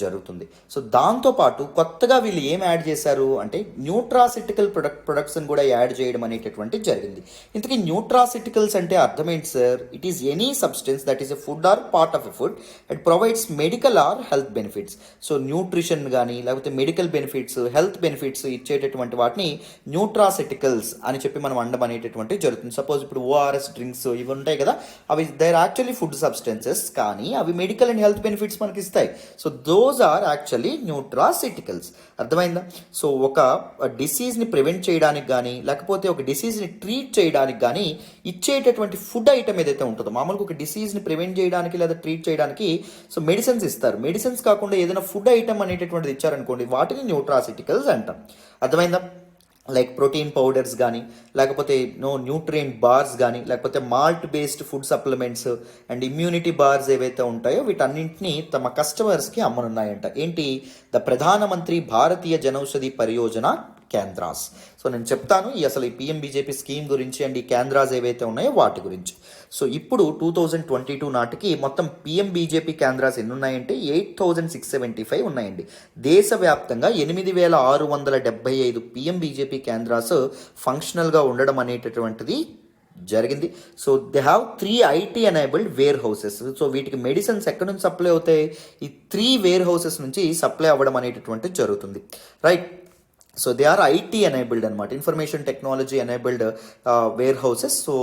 జరుగుతుంది. సో దాంతోపాటు కొత్తగా వీళ్ళు ఏం యాడ్ చేశారు అంటే న్యూట్రాసిటికల్ ప్రొడక్ట్స్ని కూడా యాడ్ చేయడం అనేటటువంటి జరిగింది. ఇంతకీ న్యూట్రాసిటికల్స్ అంటే అర్థమేంటి sir? It is any substance that is a food or part of a food it provides medical or health benefits. So nutrition కానీ లేకపోతే మెడికల్ బెనిఫిట్స్, హెల్త్ బెనిఫిట్స్ ఇచ్చేటటువంటి వాటిని న్యూట్రాసిటికల్స్ అని చెప్పి మనం అండం అనేటటువంటి జరుగుతుంది. సపోజ్ ఇప్పుడు ఓఆర్ఎస్ డ్రింక్స్ ఇవి ఉంటాయి కదా, అవి దేర్ యాక్చువల్లీ ఫుడ్ సబ్స్టెన్సెస్ కానీ అవి మెడికల్ అండ్ హెల్త్ బెనిఫిట్స్ మనకి ఇస్తాయి. So those are actually nutraceuticals. అర్థమైందా? సో ఒక డిసీజ్ని ప్రివెంట్ చేయడానికి కానీ లేకపోతే ఒక డిసీజ్ని ట్రీట్ చేయడానికి కానీ ఇచ్చేటటువంటి ఫుడ్ ఐటమ్ ఏదైతే ఉంటుందో, మామూలుగా ఒక డిసీజ్ని ప్రివెంట్ చేయడానికి లేదా ట్రీట్ చేయడానికి సో మెడిసిన్స్ ఇస్తారు. మెడిసిన్స్ కాకుండా ఏదైనా ఫుడ్ ఐటమ్ అనేటటువంటిది ఇచ్చారనుకోండి, వాటిని న్యూట్రాసిటికల్స్ అంటాం. అర్థమైందా? లైక్ ప్రోటీన్ పౌడర్స్ కానీ లేకపోతే న్యూట్రియంట్ బార్స్ కానీ లేకపోతే malt based food supplements and immunity bars ఏవైతే ఉంటాయో వీటన్నింటినీ తమ కస్టమర్స్కి అమ్మనున్నాయంట. ఏంటి? ద ప్రధానమంత్రి భారతీయ జనౌషధి పరియోజన కేంద్రాస్. సో నేను చెప్తాను అసలు ఈ పిఎంబీజేపీ స్కీమ్ గురించి అండ్ ఈ కేంద్రాస్ ఏవైతే ఉన్నాయో వాటి గురించి. సో ఇప్పుడు 2022 నాటికి మొత్తం పిఎంబీజేపీ కేంద్రాస్ ఎన్ని ఉన్నాయంటే 8675 ఉన్నాయండి. దేశవ్యాప్తంగా 8675 పిఎంబీజేపీ కేంద్రాస్ ఫంక్షనల్గా ఉండడం అనేటటువంటిది జరిగింది. So they have 3 IT enabled warehouses. So వీటికి మెడిసిన్స్ ఎక్కడి నుంచి సప్లై అవుతాయి? ఈ 3 వేర్ హౌసెస్ నుంచి సప్లై అవ్వడం అనేటటువంటిది జరుగుతుంది. Right. So they are IT enabled అనమాట, information technology enabled warehouses. So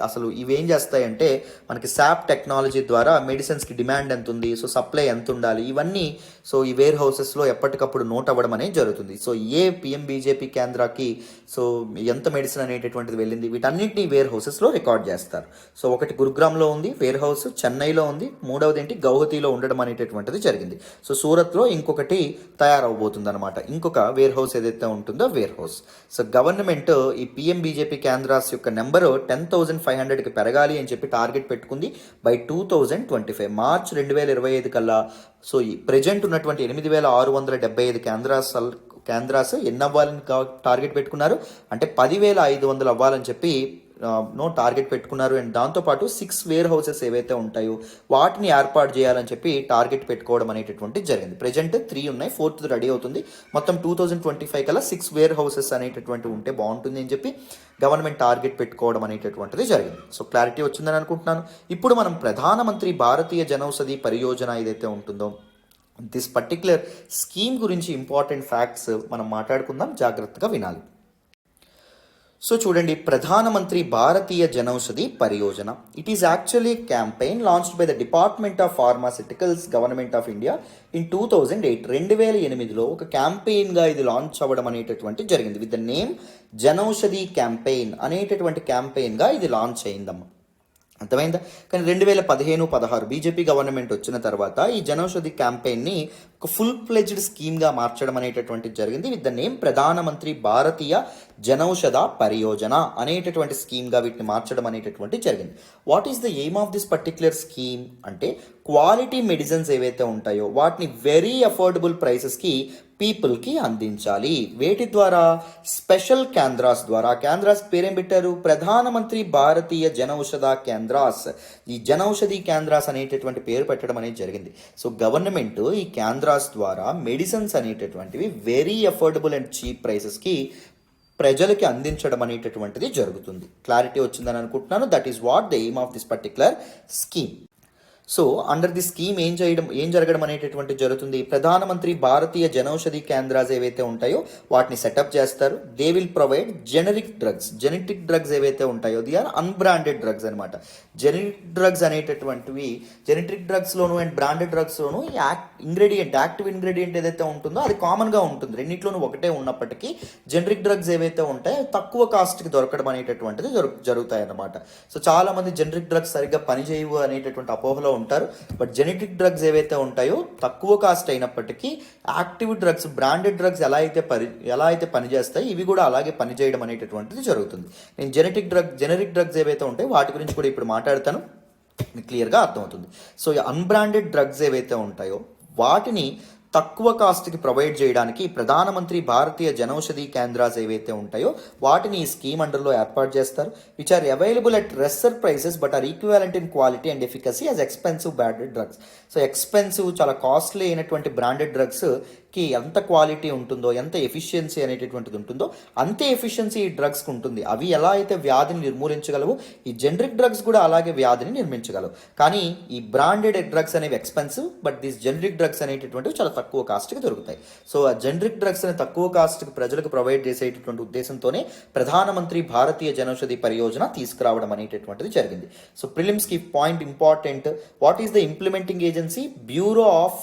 అసలు ఇవేం చేస్తాయంటే మనకి SAP టెక్నాలజీ ద్వారా మెడిసిన్స్కి డిమాండ్ ఎంత ఉంది, సో సప్లై ఎంత ఉండాలి, ఇవన్నీ సో ఈ వేర్ హౌసెస్లో ఎప్పటికప్పుడు నోట్ అవ్వడం అనేది జరుగుతుంది. సో ఏ పిఎంబీజేపీ కేంద్రాకి సో ఎంత మెడిసిన్ అనేటటువంటిది వెళ్ళింది వీటన్నింటినీ వేర్ హౌసెస్లో రికార్డ్ చేస్తారు. సో ఒకటి గురుగ్రామ్లో ఉంది వేర్ హౌస్, చెన్నైలో ఉంది, మూడవది ఏంటి గౌహతిలో ఉండడం అనేటటువంటిది జరిగింది. సో సూరత్లో ఇంకొకటి తయారవబోతుంది అనమాట, ఇంకొక వేర్ హౌస్ ఏదైతే ఉంటుందో వేర్ హౌస్. సో గవర్నమెంట్ ఈ పిఎంబీజేపీ కేంద్రాస్ యొక్క నెంబరు 10,500కి పెరగాలి అని చెప్పి టార్గెట్ పెట్టుకుంది బై 2025 మార్చ్ 2025 కల్లా. సో ఈ ప్రజెంట్ ఉన్నటువంటి 8675 కేంద్రాస్ ఎన్ని అవ్వాలని టార్గెట్ పెట్టుకున్నారు అంటే 10,500 అవ్వాలని చెప్పి టార్గెట్ పెట్టుకున్నారు. అండ్ దాంతోపాటు 6 వేర్ హౌసెస్ ఏవైతే ఉంటాయో వాటిని ఏర్పాటు చేయాలని చెప్పి టార్గెట్ పెట్టుకోవడం అనేటటువంటి జరిగింది. ప్రెజెంట్ 3 ఉన్నాయి, 4th రెడీ అవుతుంది. మొత్తం 2025 కల్లా 6 వేర్ హౌసెస్ అనేటటువంటి ఉంటే బాగుంటుంది అని చెప్పి గవర్నమెంట్ టార్గెట్ పెట్టుకోవడం అనేటటువంటిది జరిగింది. సో క్లారిటీ వచ్చిందని అనుకుంటున్నాను. ఇప్పుడు మనం ప్రధానమంత్రి భారతీయ జనౌషధి పరియోజన ఏదైతే ఉంటుందో దిస్ పర్టిక్యులర్ స్కీమ్ గురించి ఇంపార్టెంట్ ఫ్యాక్ట్స్ మనం మాట్లాడుకుందాం, జాగ్రత్తగా వినాలి. సో చూడండి, Pradhan Mantri Bharatiya Janaushadhi Pariyojana, it is actually campaign launched by the department of pharmaceuticals government of India in 2008. 2008లో ఒక క్యాంపెయిన్గా ఇది లాంచ్ అవ్వడం అనేటటువంటి జరిగింది. With the name Janaushadhi campaign అనేటటువంటి క్యాంపెయిన్గా ఇది లాంచ్ అయిందమ్మా. అర్థమైందా? కానీ 2015-16 బీజేపీ గవర్నమెంట్ వచ్చిన తర్వాత ఈ జనౌషధి క్యాంపెయిన్ని ఒక ఫుల్ ఫ్లెడ్జ్డ్ స్కీమ్గా మార్చడం అనేటటువంటి జరిగింది. విత్ ద నేమ్ ప్రధానమంత్రి భారతీయ జనౌషధ పరియోజన అనేటటువంటి స్కీమ్గా వీటిని మార్చడం అనేటటువంటి జరిగింది. What is the aim of this particular scheme అంటే క్వాలిటీ మెడిసిన్స్ ఏవైతే ఉంటాయో వాటిని వెరీ అఫోర్డబుల్ ప్రైసెస్కి పీపుల్కి అందించాలి. వేటి ద్వారా? స్పెషల్ కేంద్రాస్ ద్వారా. కేంద్రాస్ పేరేం పెట్టారు? ప్రధానమంత్రి భారతీయ జనౌషధ కేంద్రాస్. ఈ జనౌషధి కేంద్రాస్ అనేటటువంటి పేరు పెట్టడం అనేది జరిగింది. సో గవర్నమెంట్ ఈ కేంద్రాస్ ద్వారా మెడిసిన్స్ అనేటటువంటివి వెరీ అఫోర్డబుల్ అండ్ చీప్ ప్రైసెస్కి ప్రజలకి అందించడం అనేటటువంటిది జరుగుతుంది. క్లారిటీ వచ్చిందని అనుకుంటున్నాను. That is what the aim of this particular scheme. So under the scheme ఏం జరగడం అనేటటువంటి జరుగుతుంది? ప్రధానమంత్రి భారతీయ జనౌషధి కేంద్రాస్ ఏవైతే ఉంటాయో వాటిని సెటప్ చేస్తారు. They will provide generic drugs ఏవైతే ఉంటాయో ది ఆర్ అన్బ్రాండెడ్ డ్రగ్స్ అనమాట. జెనరిక్ డ్రగ్స్ అనేటటువంటివి జెనరిక్ డ్రగ్స్లోను అండ్ బ్రాండెడ్ డ్రగ్స్లోను యాక్టివ్ ఇంగ్రీడియంట్ ఏదైతే ఉంటుందో అది కామన్గా ఉంటుంది. రెండింటిలోనూ ఒకటే ఉన్నప్పటికీ జెనరిక్ డ్రగ్స్ ఏవైతే ఉంటాయో తక్కువ కాస్ట్కి దొరకడం అనేటటువంటిది జరుగుతాయి అన్నమాట. సో చాలా మంది జెనరిక్ డ్రగ్స్ సరిగ్గా పనిచేయవు అనేటటువంటి అపోహలో ఉంటారు. బట్ జెనెటిక్ డ్రగ్స్ ఏవైతే ఉంటాయో తక్కువ కాస్ట్ అయినప్పటికీ యాక్టివ్ డ్రగ్స్, బ్రాండెడ్ డ్రగ్స్ ఎలా అయితే పనిచేస్తాయి ఇవి కూడా అలాగే పనిచేయడం అనేటటువంటిది జరుగుతుంది. నేను జెనరిక్ డ్రగ్స్ ఏవైతే ఉంటాయో వాటి గురించి కూడా ఇప్పుడు మాట్లాడతాను, మీకు క్లియర్గా అర్థమవుతుంది. సో అన్బ్రాండెడ్ డ్రగ్స్ ఏవైతే ఉంటాయో వాటిని తక్కువ కాస్ట్కి ప్రొవైడ్ చేయడానికి ప్రధానమంత్రి భారతీయ జనౌషధి కేంద్రాస్ ఏవైతే ఉంటాయో వాటిని ఈ స్కీమ్ అండర్లో ఏర్పాటు చేస్తారు. Which are available at lesser prices but are equivalent in quality and efficacy as expensive branded drugs. So expensive, చాలా కాస్ట్లీ అయినటువంటి బ్రాండెడ్ డ్రగ్స్కి ఎంత క్వాలిటీ ఉంటుందో, ఎంత ఎఫిషియన్సీ అనేటటువంటిది ఉంటుందో అంతే ఎఫిషియన్సీ ఈ డ్రగ్స్కి ఉంటుంది. అవి ఎలా అయితే వ్యాధిని నిర్మూలించగలవు, ఈ జెనరిక్ డ్రగ్స్ కూడా అలాగే వ్యాధిని నిర్మించగలవు. కానీ ఈ బ్రాండెడ్ డ్రగ్స్ అనేవి expensive, but these generic drugs అనేటటువంటివి చాలా తక్కువ కాస్ట్కి దొరుకుతాయి. సో ఆ జెనరిక్ డ్రగ్స్ అని తక్కువ కాస్ట్కి ప్రజలకు ప్రొవైడ్ చేసేటటువంటి ఉద్దేశంతోనే ప్రధానమంత్రి భారతీయ జనౌషధి పరియోజన తీసుకురావడం అనేటటువంటిది జరిగింది. సో ప్రిలిమ్స్కి point important. What is the implementing agency? Bureau of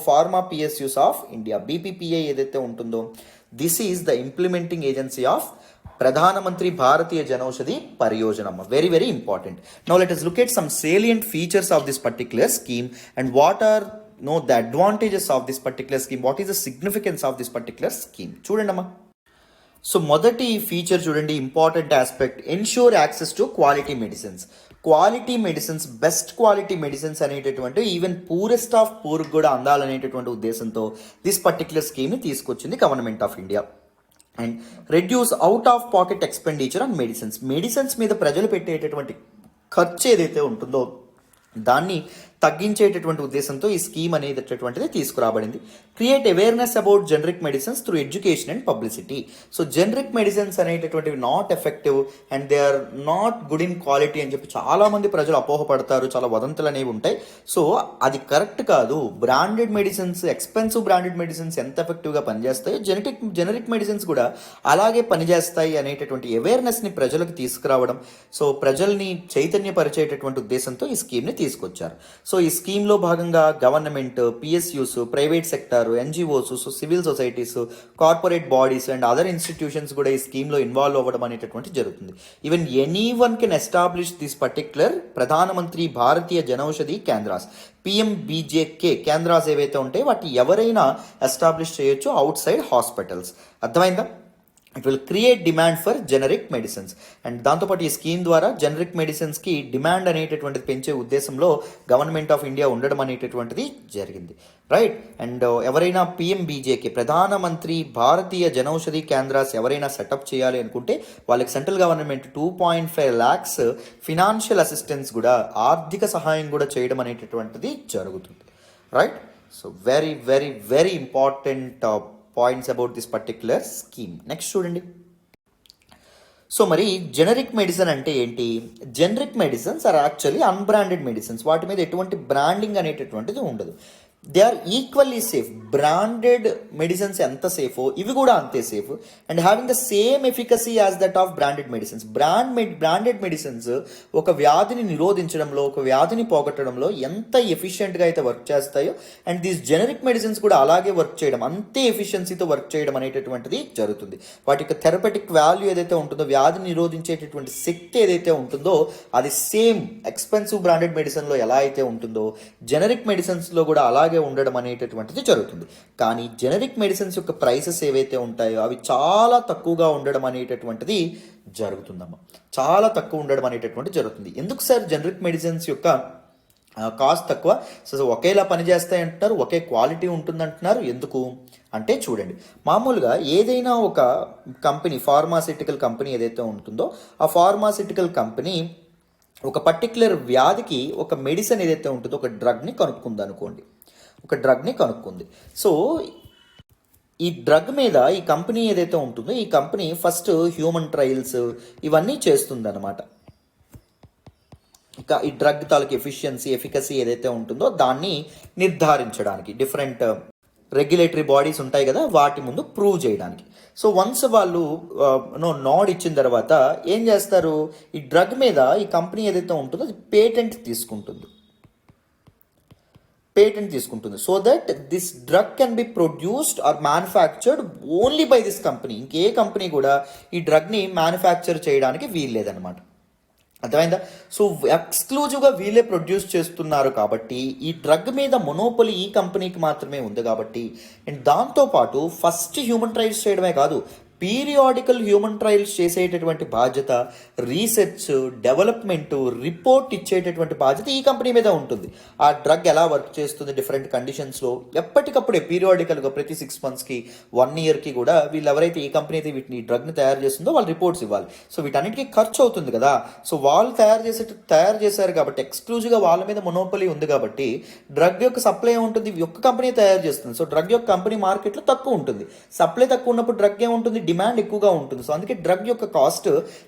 pharma PSUs of India, BPPI ఏదైతే ఉంటుందో this is the implementing agency of Pradhan Mantri Bharatiya Janaushadhi Pariyojana. Very very important. Now let us look at some salient features of this particular scheme and what are the advantages of this particular scheme. What is the significance of this particular scheme? చూడండి అమ్మా. So మొదటి feature చూడండి, important aspect, ensure access to quality medicines. Quality medicines, best quality medicines అనేటటువంటి even poorest of poor కూడా అందాలనేటటువంటి ఉద్దేశంతో this particular స్కీమ్ని తీసుకొచ్చింది government of India. And reduce out of pocket expenditure on medicines మీద ప్రజలు పెట్టేటటువంటి ఖర్చు ఏదైతే ఉంటుందో దాన్ని తగ్గించేటటువంటి ఉద్దేశంతో ఈ స్కీమ్ అనేటటువంటిది తీసుకురాబడింది. Create awareness about generic medicines through education and publicity. So generic medicines అనేటటువంటివి not effective and they are not good in quality అని చెప్పి చాలామంది ప్రజలు అపోహపడతారు, చాలా వదంతులు అనేవి ఉంటాయి. సో అది కరెక్ట్ కాదు. Branded medicines, expensive branded medicines ఎంత ఎఫెక్టివ్గా పనిచేస్తాయో జెనరిక్ మెడిసిన్స్ కూడా అలాగే పనిచేస్తాయి అనేటటువంటి అవేర్నెస్ని ప్రజలకు తీసుకురావడం, సో ప్రజల్ని చైతన్యపరిచేటటువంటి ఉద్దేశంతో ఈ స్కీమ్ని తీసుకొచ్చారు. సో ఈ స్కీమ్లో భాగంగా government, PSUs, private sector, NGOs, civil societies, corporate bodies and other institutions కూడా ఈ స్కీమ్లో ఇన్వాల్వ్ అవ్వడం అనేటటువంటి జరుగుతుంది. Even anyone can establish this particular ప్రధానమంత్రి భారతీయ జనౌషధి కేంద్రాస్, పిఎంబీజేకే కేంద్రాస్ ఏవైతే ఉంటాయో వాటి ఎవరైనా ఎస్టాబ్లిష్ చేయొచ్చు అవుట్ సైడ్ హాస్పిటల్స్. అర్థమైందా? It will create demand for generic medicines. And దాంతోపాటు ఈ స్కీమ్ ద్వారా జెనరిక్ మెడిసిన్స్కి డిమాండ్ అనేటటువంటిది పెంచే ఉద్దేశంలో గవర్నమెంట్ ఆఫ్ ఇండియా ఉండడం అనేటటువంటిది జరిగింది, రైట్. అండ్ ఎవరైనా పిఎంబీజేకి ప్రధానమంత్రి భారతీయ జనౌషధి కేంద్రాస్ ఎవరైనా సెటప్ చేయాలి అనుకుంటే వాళ్ళకి central government 2.5 lakhs financial assistance కూడా, ఆర్థిక సహాయం కూడా చేయడం అనేటటువంటిది జరుగుతుంది, right. So very very very important points about this particular scheme. Next చూడండి. సో మరి జెనరిక్ మెడిసిన్ అంటే ఏంటి? Generic medicines are actually unbranded medicines. వాటి మీద ఎటువంటి బ్రాండింగ్ అనేటటువంటిది ఉండదు. They are equally safe. Branded medicines ఎంత సేఫో ఇవి కూడా అంతే safe and having the same efficacy as that of branded medicines. Branded medicines ఒక వ్యాధిని నిరోధించడంలో, ఒక వ్యాధిని పోగొట్టడంలో ఎంత ఎఫిషియెంట్గా అయితే వర్క్ చేస్తాయో అండ్ దీస్ జెనరిక్ మెడిసిన్స్ కూడా అలాగే వర్క్ చేయడం, అంతే ఎఫిషియన్సీతో వర్క్ చేయడం అనేటటువంటిది జరుగుతుంది. వాటి యొక్క థెరపెటిక్ వాల్యూ ఏదైతే ఉంటుందో, వ్యాధిని నిరోధించేటటువంటి శక్తి ఏదైతే ఉంటుందో అది సేమ్ ఎక్స్పెన్సివ్ బ్రాండెడ్ మెడిసిన్లో ఎలా అయితే ఉంటుందో జెనరిక్ మెడిసిన్స్లో కూడా అలాగే ఉండడం అనేటటువంటిది జరుగుతుంది. కానీ జెనరిక్ మెడిసిన్స్ యొక్క ప్రైసెస్ ఏవైతే ఉంటాయో అవి చాలా తక్కువగా ఉండడం అనేటటువంటిది జరుగుతుందమ్మా. చాలా తక్కువ ఉండడం అనేటటువంటిది జరుగుతుంది. ఎందుకు సార్ జెనరిక్ మెడిసిన్స్ యొక్క కాస్ట్ తక్కువ? సో ఒకేలా పనిచేస్తాయి అంటున్నారు, ఒకే క్వాలిటీ ఉంటుంది అంటున్నారు. ఎందుకు అంటే చూడండి, మామూలుగా ఏదైనా ఒక కంపెనీ, ఫార్మాసిటికల్ కంపెనీ ఏదైతే ఉంటుందో ఆ ఫార్మాసిటికల్ కంపెనీ ఒక పర్టిక్యులర్ వ్యాధికి ఒక మెడిసిన్ ఏదైతే ఉంటుందో ఒక డ్రగ్ని కనుక్కుంది అనుకోండి, ఒక డ్రగ్ని కనుక్కుంది. సో ఈ డ్రగ్ మీద ఈ కంపెనీ ఏదైతే ఉంటుందో ఈ కంపెనీ ఫస్ట్ హ్యూమన్ ట్రయల్స్ ఇవన్నీ చేస్తుందన్నమాట. ఇంకా ఈ డ్రగ్ తాలూకు ఎఫికసీ ఏదైతే ఉంటుందో దాన్ని నిర్ధారించడానికి డిఫరెంట్ రెగ్యులేటరీ బాడీస్ ఉంటాయి కదా, వాటి ముందు ప్రూవ్ చేయడానికి. సో వన్స్ వాళ్ళు నోడ్ ఇచ్చిన తర్వాత ఏం చేస్తారు, ఈ డ్రగ్ మీద ఈ కంపెనీ ఏదైతే ఉంటుందో అది పేటెంట్ తీసుకుంటుంది. So that this drug can be produced or manufactured only by this company. ఇంకే కంపెనీ కూడా ఈ డ్రగ్ని మ్యానుఫ్యాక్చర్ చేయడానికి వీల్లేదన్నమాట. అర్థమైందా? సో ఎక్స్క్లూజివ్గా వీళ్ళే ప్రొడ్యూస్ చేస్తున్నారు కాబట్టి ఈ డ్రగ్ మీద మొనోపొలి ఈ కంపెనీకి మాత్రమే ఉంది కాబట్టి. అండ్ దాంతోపాటు ఫస్ట్ హ్యూమన్ ట్రయల్స్ చేయడమే కాదు, పీరియాడికల్ హ్యూమన్ ట్రయల్స్ చేసేటటువంటి బాధ్యత, రీసెర్చ్, డెవలప్మెంట్, రిపోర్ట్ ఇచ్చేటటువంటి బాధ్యత ఈ కంపెనీ మీద ఉంటుంది. ఆ డ్రగ్ ఎలా వర్క్ చేస్తుంది డిఫరెంట్ కండిషన్స్లో ఎప్పటికప్పుడే పీరియాడికల్గా ప్రతి 6 monthsకి 1 yearకి కూడా వీళ్ళు ఎవరైతే ఈ కంపెనీ అయితే వీటిని డ్రగ్ని తయారు చేస్తుందో వాళ్ళు రిపోర్ట్స్ ఇవ్వాలి. సో వీటన్నిటికీ ఖర్చు అవుతుంది కదా. సో వాళ్ళు తయారు చేశారు కాబట్టి ఎక్స్క్లూజివ్గా వాళ్ళ మీద మొనోపలి ఉంది కాబట్టి డ్రగ్ యొక్క సప్లై ఉంటుంది, ఒక్క కంపెనీ తయారు చేస్తుంది. సో డ్రగ్ యొక్క కంపెనీ మార్కెట్లో తక్కువ ఉంటుంది, సప్లై తక్కువ ఉన్నప్పుడు డ్రగ్ ఏముంటుంది, డిమాండ్ ఎక్కువగా ఉంటుంది. సో అందుకే డ్రగ్ యొక్క కాస్ట్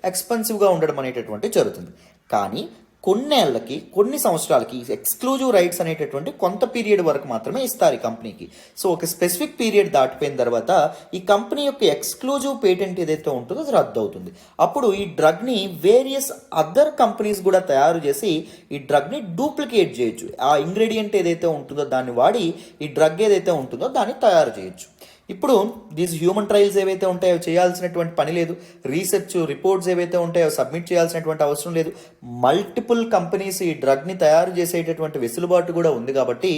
ఎక్స్పెన్సివ్గా ఉండడం అనేటటువంటి జరుగుతుంది. కానీ కొన్నేళ్లకి, కొన్ని సంవత్సరాలకి ఎక్స్క్లూజివ్ రైట్స్ అనేటటువంటి కొంత పీరియడ్ వరకు మాత్రమే ఇస్తారు ఈ కంపెనీకి. సో ఒక స్పెసిఫిక్ పీరియడ్ దాటిపోయిన తర్వాత ఈ కంపెనీ యొక్క ఎక్స్క్లూజివ్ పేటెంట్ ఏదైతే ఉంటుందో అది రద్దు అవుతుంది. అప్పుడు ఈ డ్రగ్ని వేరియస్ అదర్ కంపెనీస్ కూడా తయారు చేసి ఈ డ్రగ్ని డూప్లికేట్ చేయొచ్చు. ఆ ఇంగ్రీడియంట్ ఏదైతే ఉంటుందో దాన్ని వాడి ఈ డ్రగ్ ఏదైతే ఉంటుందో దాన్ని తయారు చేయొచ్చు. ఇప్పుడు దీస్ హ్యూమన్ ట్రయల్స్ ఏవైతే ఉంటాయో చేయాల్సినటువంటి పని లేదు, రీసెర్చ్ రిపోర్ట్స్ ఏవైతే ఉంటాయో సబ్మిట్ చేయాల్సినటువంటి అవసరం లేదు. మల్టిపుల్ కంపెనీస్ ఈ డ్రగ్ని తయారు చేసేటటువంటి వెసులుబాటు కూడా ఉంది కాబట్టి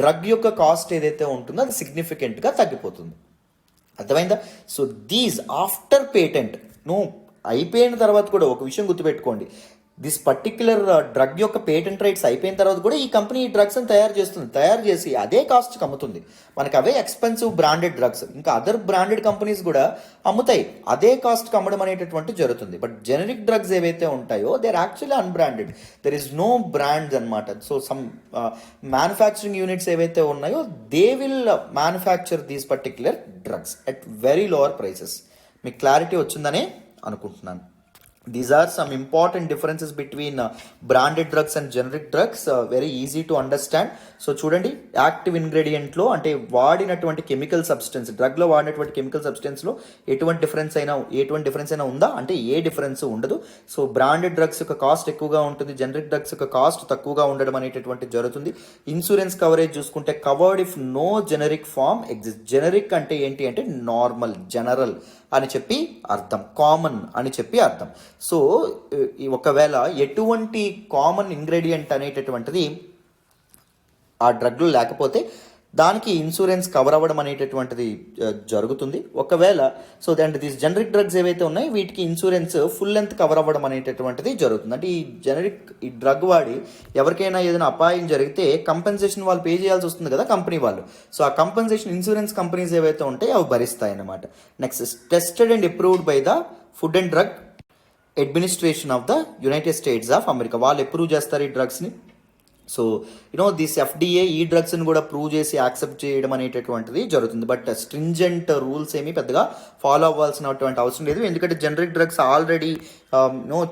డ్రగ్ యొక్క కాస్ట్ ఏదైతే ఉంటుందో అది సిగ్నిఫికెంట్గా తగ్గిపోతుంది. అర్థమైందా? సో దీస్ ఆఫ్టర్ పేటెంట్ అయిపోయిన తర్వాత కూడా ఒక విషయం గుర్తుపెట్టుకోండి, దిస్ పర్టిక్యులర్ డ్రగ్ యొక్క పేటెంట్ రైట్స్ అయిపోయిన తర్వాత కూడా ఈ కంపెనీ ఈ డ్రగ్స్ని తయారు చేసి అదే కాస్ట్కి అమ్ముతుంది. మనకి అవే ఎక్స్పెన్సివ్ బ్రాండెడ్ డ్రగ్స్ ఇంకా అదర్ బ్రాండెడ్ కంపెనీస్ కూడా అమ్ముతాయి, అదే కాస్ట్కి అమ్మడం అనేటటువంటి జరుగుతుంది. బట్ జెనరిక్ డ్రగ్స్ ఏవైతే ఉంటాయో they are actually unbranded, there is no brands అనమాట. సో సమ్ మ్యానుఫ్యాక్చరింగ్ యూనిట్స్ ఏవైతే ఉన్నాయో they will manufacture these particular drugs at very lower prices. మీకు క్లారిటీ వచ్చిందనే అనుకుంటున్నాను. These are some important differences between branded drugs and generic drugs. Very easy to understand. So చూడండి, active ఇంగ్రీడియంట్లో అంటే వాడినటువంటి chemical substance, డ్రగ్లో వాడినటువంటి chemical సబ్స్టెన్స్లో ఎటువంటి difference అయినా ఉందా అంటే ఏ డిఫరెన్స్ ఉండదు. సో బ్రాండెడ్ డ్రగ్స్ యొక్క కాస్ట్ ఎక్కువగా ఉంటుంది, జెనరిక్ డ్రగ్స్ యొక్క కాస్ట్ తక్కువగా ఉండడం అనేటటువంటి జరుగుతుంది. ఇన్సూరెన్స్ కవరేజ్ చూసుకుంటే covered if no generic form exist. Generic అంటే ఏంటి అంటే నార్మల్, జనరల్ అని చెప్పి అర్థం, కామన్ అని చెప్పి అర్థం. సో ఒకవేళ ఎటువంటి కామన్ ఇంగ్రీడియంట్ అనేటటువంటిది ఆ డ్రగ్లో లేకపోతే దానికి ఇన్సూరెన్స్ కవర్ అవ్వడం అనేటటువంటిది జరుగుతుంది. ఒకవేళ so and these generic drugs ఏవైతే ఉన్నాయో వీటికి ఇన్సూరెన్స్ ఫుల్ లెంత్ కవర్ అవ్వడం అనేటటువంటిది జరుగుతుంది. అంటే ఈ డ్రగ్ వాడి ఎవరికైనా ఏదైనా అపాయం జరిగితే కంపెన్సేషన్ వాళ్ళు పే చేయాల్సి వస్తుంది కదా కంపెనీ వాళ్ళు. సో ఆ కంపెన్సేషన్ ఇన్సూరెన్స్ కంపెనీస్ ఏవైతే ఉంటాయో అవి భరిస్తాయి అన్నమాట. Next tested and approved by the food and drug administration of the United states of America. వాళ్ళు అప్రూవ్ చేస్తారు ఈ డ్రగ్స్ని. సో దిస్ ఎఫ్డిఏ ఈ డ్రగ్స్ని కూడా ప్రూవ్ చేసి యాక్సెప్ట్ చేయడం అనేటటువంటిది జరుగుతుంది. బట్ స్ట్రింజెంట్ రూల్స్ ఏమీ పెద్దగా ఫాలో అవ్వాల్సినటువంటి అవసరం లేదు. ఎందుకంటే జనరిక్ డ్రగ్స్ ఆల్రెడీ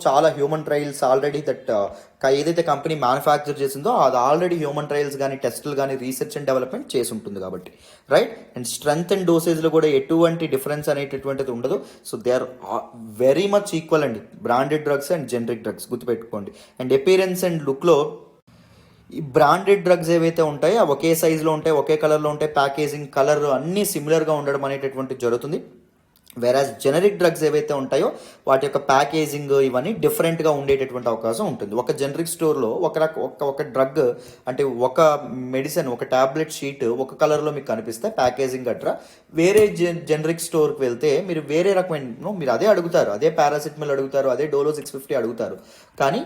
చాలా హ్యూమన్ ట్రయల్స్ ఆల్రెడీ ఏదైతే కంపెనీ మ్యానుఫ్యాక్చర్ చేసిందో అది ఆల్రెడీ హ్యూమన్ ట్రయల్స్ కానీ టెస్టులు కానీ రీసెర్చ్ అండ్ డెవలప్మెంట్ చేసి ఉంటుంది కాబట్టి రైట్. అండ్ స్ట్రెంగ్త్ అండ్ డోసేజ్లో కూడా ఎటువంటి డిఫరెన్స్ అనేటటువంటిది ఉండదు. So they are very much equal అండి, branded drugs and generic drugs గుర్తుపెట్టుకోండి. అండ్ అపీరెన్స్ అండ్ లుక్లో ఈ బ్రాండెడ్ డ్రగ్స్ ఏవైతే ఉంటాయో అవి ఒకే సైజులో ఉంటాయి, ఒకే కలర్లో ఉంటాయి, ప్యాకేజింగ్ కలర్ అన్నీ సిమిలర్గా ఉండడం అనేటటువంటి జరుగుతుంది. వేరాజ్ జెనరిక్ డ్రగ్స్ ఏవైతే ఉంటాయో వాటి యొక్క ప్యాకేజింగ్ ఇవన్నీ డిఫరెంట్గా ఉండేటటువంటి అవకాశం ఉంటుంది. ఒక జనరిక్ స్టోర్లో ఒక డ్రగ్ అంటే ఒక మెడిసిన్ ఒక ట్యాబ్లెట్ షీట్ ఒక కలర్లో మీకు కనిపిస్తే ప్యాకేజింగ్ గట్రా, వేరే జనరిక్ స్టోర్కి వెళ్తే మీరు వేరే రకమైన మీరు అదే అడుగుతారు, అదే పారాసిటమాల్ అడుగుతారు, అదే డోలో 650 అడుగుతారు, కానీ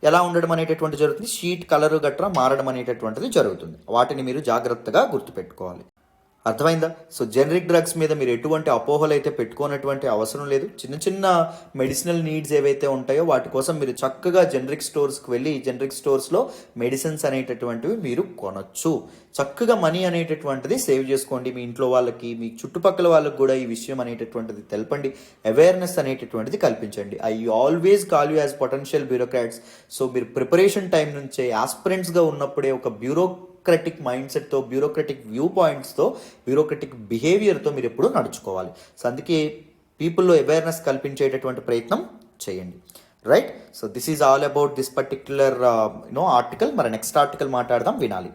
ఎలా ఉండడం అనేటటువంటి జరుగుతుంది, షీట్ కలర్ గట్రా మారడం అనేటటువంటిది జరుగుతుంది. వాటిని మీరు జాగ్రత్తగా గుర్తుపెట్టుకోవాలి. అర్థమైందా? సో జెనరిక్ డ్రగ్స్ మీద మీరు ఎటువంటి అపోహలు అయితే పెట్టుకోనటువంటి అవసరం లేదు. చిన్న చిన్న మెడిసినల్ నీడ్స్ ఏవైతే ఉంటాయో వాటి కోసం మీరు చక్కగా జెనరిక్ స్టోర్స్కి వెళ్ళి జెనరిక్ స్టోర్స్లో మెడిసిన్స్ అనేటటువంటివి మీరు కొనొచ్చు. చక్కగా మనీ అనేటటువంటిది సేవ్ చేసుకోండి. మీ ఇంట్లో వాళ్ళకి మీ చుట్టుపక్కల వాళ్ళకి కూడా ఈ విషయం అనేటటువంటిది తెలపండి, అవేర్నెస్ అనేటటువంటిది కల్పించండి. I always call you as potential bureaucrats. So మీరు ప్రిపరేషన్ టైం నుంచే ఆస్పిరెంట్స్గా ఉన్నప్పుడే ఒక బ్యూరోక్రటిక్ మైండ్ సెట్తో, బ్యూరోక్రటిక్ వ్యూ పాయింట్స్తో, బ్యూరోక్రటిక్ బిహేవియర్తో మీరు ఎప్పుడూ నడుచుకోవాలి. సో అందుకే పీపుల్లో అవేర్నెస్ కల్పించేటటువంటి ప్రయత్నం చేయండి. Right. So this is all about this particular article. మరి నెక్స్ట్ ఆర్టికల్ మాట్లాడదాం, వినాలి.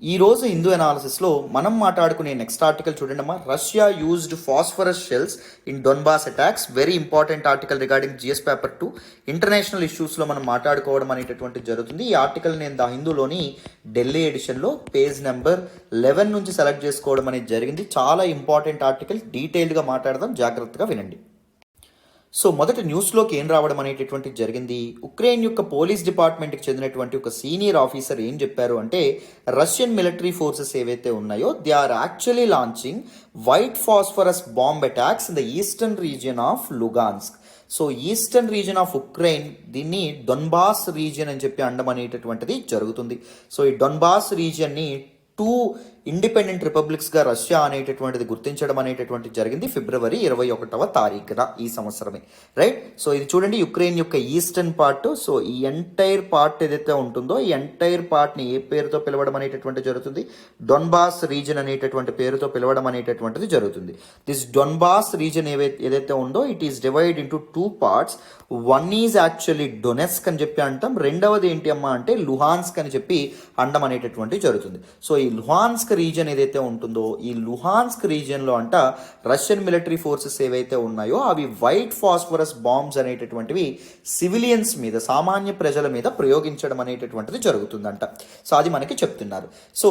ఈరోజు హిందూ అనాలిసిస్లో మనం మాట్లాడుకునే నెక్స్ట్ ఆర్టికల్ చూడండి అమ్మా. Russia used phosphorus shells in Donbas attacks. Very important article regarding GS paper 2. International ఇష్యూస్లో మనం మాట్లాడుకోవడం అనేటటువంటి జరుగుతుంది. ఈ ఆర్టికల్ నేను ద హిందూలోని ఢిల్లీ ఎడిషన్లో పేజ్ నెంబర్ 11 నుంచి సెలెక్ట్ చేసుకోవడం అనేది జరిగింది. చాలా ఇంపార్టెంట్ ఆర్టికల్, డీటెయిల్డ్గా మాట్లాడదాం, జాగ్రత్తగా వినండి. సో మొదటి న్యూస్లోకి ఏం రావడం అనేటటువంటి జరిగింది, ఉక్రెయిన్ యొక్క పోలీస్ డిపార్ట్మెంట్కి చెందినటువంటి ఒక సీనియర్ ఆఫీసర్ ఏం చెప్పారు అంటే, రష్యన్ మిలిటరీ ఫోర్సెస్ ఏవైతే ఉన్నాయో they are actually launching white phosphorus bomb attacks in the eastern region of Luhansk. So eastern region of ఉక్రెయిన్, దీన్ని డొన్బాస్ రీజియన్ అని చెప్పి అనడం అనేటటువంటిది జరుగుతుంది. సో ఈ డొన్బాస్ రీజియన్ని 2 ఇండిపెండెంట్ రిపబ్లిక్స్గా రష్యా అనేటటువంటిది గుర్తించడం అనేటటువంటిది జరిగింది ఫిబ్రవరి 21వ తారీఖున ఈ సంవత్సరమే. రైట్. సో ఇది చూడండి, యుక్రెయిన్ యొక్క ఈస్టర్న్ పార్ట్. సో ఈ ఎంటైర్ పార్ట్ ఏదైతే ఉంటుందో ఈ ఎంటైర్ పార్ట్ని ఏ పేరుతో పిలవడం అనేటటువంటి జరుగుతుంది, డొన్బాస్ రీజన్ అనేటటువంటి పేరుతో పిలవడం అనేటటువంటిది జరుగుతుంది. దిస్ డొన్బాస్ రీజన్ ఏదైతే ఉందో it is divide into 2 parts. One is actually Donetsk అని చెప్పి అంటాం, రెండవది ఏంటి అమ్మా అంటే లుహాన్స్క్ అని చెప్పి అండం అనేటటువంటిది జరుగుతుంది. సో ఈ లుహాన్స్క్ రీజియన్ ఏదైతే ఉంటుందో ఈ లుహాన్స్క్ రీజియన్లో అంట రష్యన్ మిలిటరీ ఫోర్సెస్ ఏవైతే ఉన్నాయో అవి వైట్ ఫాస్ఫరస్ బాంబ్స్ అనేటటువంటివి సివిలియన్స్ మీద, సామాన్య ప్రజల మీద ప్రయోగించడం అనేటటువంటిది జరుగుతుందంట. సో అది మనకి చెప్తున్నారు. సో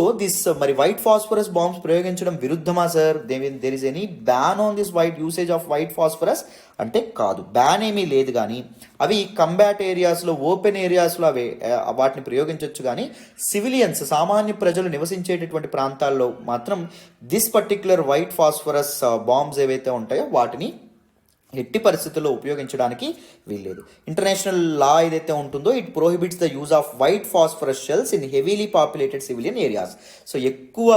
మరి వైట్ ఫాస్ఫరస్ బాంబ్స్ ప్రయోగించడం విరుద్ధమా sir, there is any ban on this white usage of white phosphorus అంటే కాదు, బ్యాన్ ఏమీ లేదు. కానీ అవి కంబాట్ ఏరియాస్లో, ఓపెన్ ఏరియాస్లో వాటిని ప్రయోగించవచ్చు. కానీ సివిలియన్స్, సామాన్య ప్రజలు నివసించేటటువంటి ప్రాంతాల్లో మాత్రం this particular white phosphorus bombs ఏవైతే ఉంటాయో వాటిని ఎట్టి పరిస్థితుల్లో ఉపయోగించడానికి వీల్లేదు. ఇంటర్నేషనల్ లా ఏదైతే ఉంటుందో it prohibits the use of white phosphorus shells in heavily populated civilian areas. So ఎక్కువ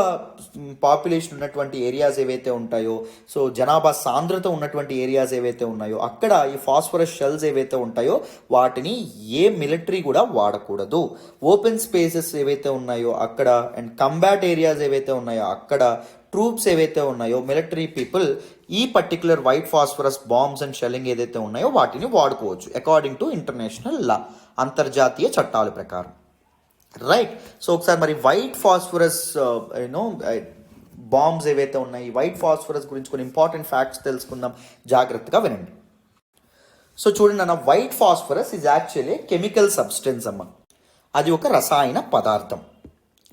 పాపులేషన్ ఉన్నటువంటి ఏరియాస్ ఏవైతే ఉంటాయో, సో జనాభా సాంద్రత ఉన్నటువంటి ఏరియాస్ ఏవైతే ఉన్నాయో అక్కడ ఈ ఫాస్ఫరస్ షెల్స్ ఏవైతే ఉంటాయో వాటిని ఏ మిలిటరీ కూడా వాడకూడదు. ఓపెన్ స్పేసెస్ ఏవైతే ఉన్నాయో అక్కడ, అండ్ కంబాట్ ఏరియాస్ ఏవైతే ఉన్నాయో అక్కడ ట్రూప్స్ ఏవైతే ఉన్నాయో, మిలిటరీ పీపుల్ ఈ particular white phosphorus bombs and shelling ఏదైతే ఉన్నాయో వాటిని వాడుకోవచ్చు అకార్డింగ్ టు ఇంటర్నేషనల్ లా, అంతర్జాతీయ చట్టాల ప్రకారం. రైట్. సో ఒకసారి మరి వైట్ ఫాస్ఫరస్ బాంబ్స్ ఏవైతే ఉన్నాయి, వైట్ ఫాస్ఫరస్ గురించి కొన్ని ఇంపార్టెంట్ ఫ్యాక్ట్స్ తెలుసుకుందాం, జాగ్రత్తగా వినండి. సో చూడండి అన్న, white phosphorus is actually chemical substance అమ్మ, అది ఒక రసాయన పదార్థం.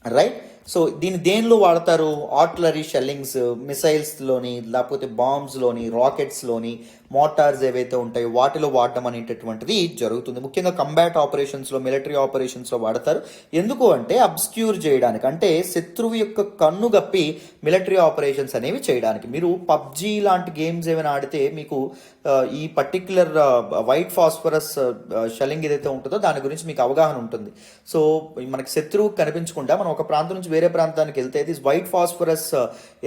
రైట్. సో దీన్ని దేనిలో వాడతారు? ఆర్టిలరీ షెల్లింగ్స్, మిసైల్స్లోని, లేకపోతే బాంబ్స్లోని, రాకెట్స్లోని, మోటార్స్ ఏవైతే ఉంటాయో వాటిలో వాడడం అనేటటువంటిది జరుగుతుంది. ముఖ్యంగా కంబాట్ ఆపరేషన్స్లో, మిలిటరీ ఆపరేషన్స్లో వాడతారు. ఎందుకు అంటే అబ్స్క్యూర్ చేయడానికి, అంటే శత్రువు యొక్క కన్ను గప్పి మిలిటరీ ఆపరేషన్స్ అనేవి చేయడానికి. మీరు పబ్జీ లాంటి గేమ్స్ ఏమైనా ఆడితే మీకు ఈ పర్టిక్యులర్ వైట్ ఫాస్ఫరస్ షెల్లింగ్ ఏదైతే ఉంటుందో దాని గురించి మీకు అవగాహన ఉంటుంది. సో మనకి శత్రువు కనిపించకుండా మనం ఒక ప్రాంతం నుంచి వేరే ప్రాంతానికి వెళ్తే దిస్ వైట్ ఫాస్ఫరస్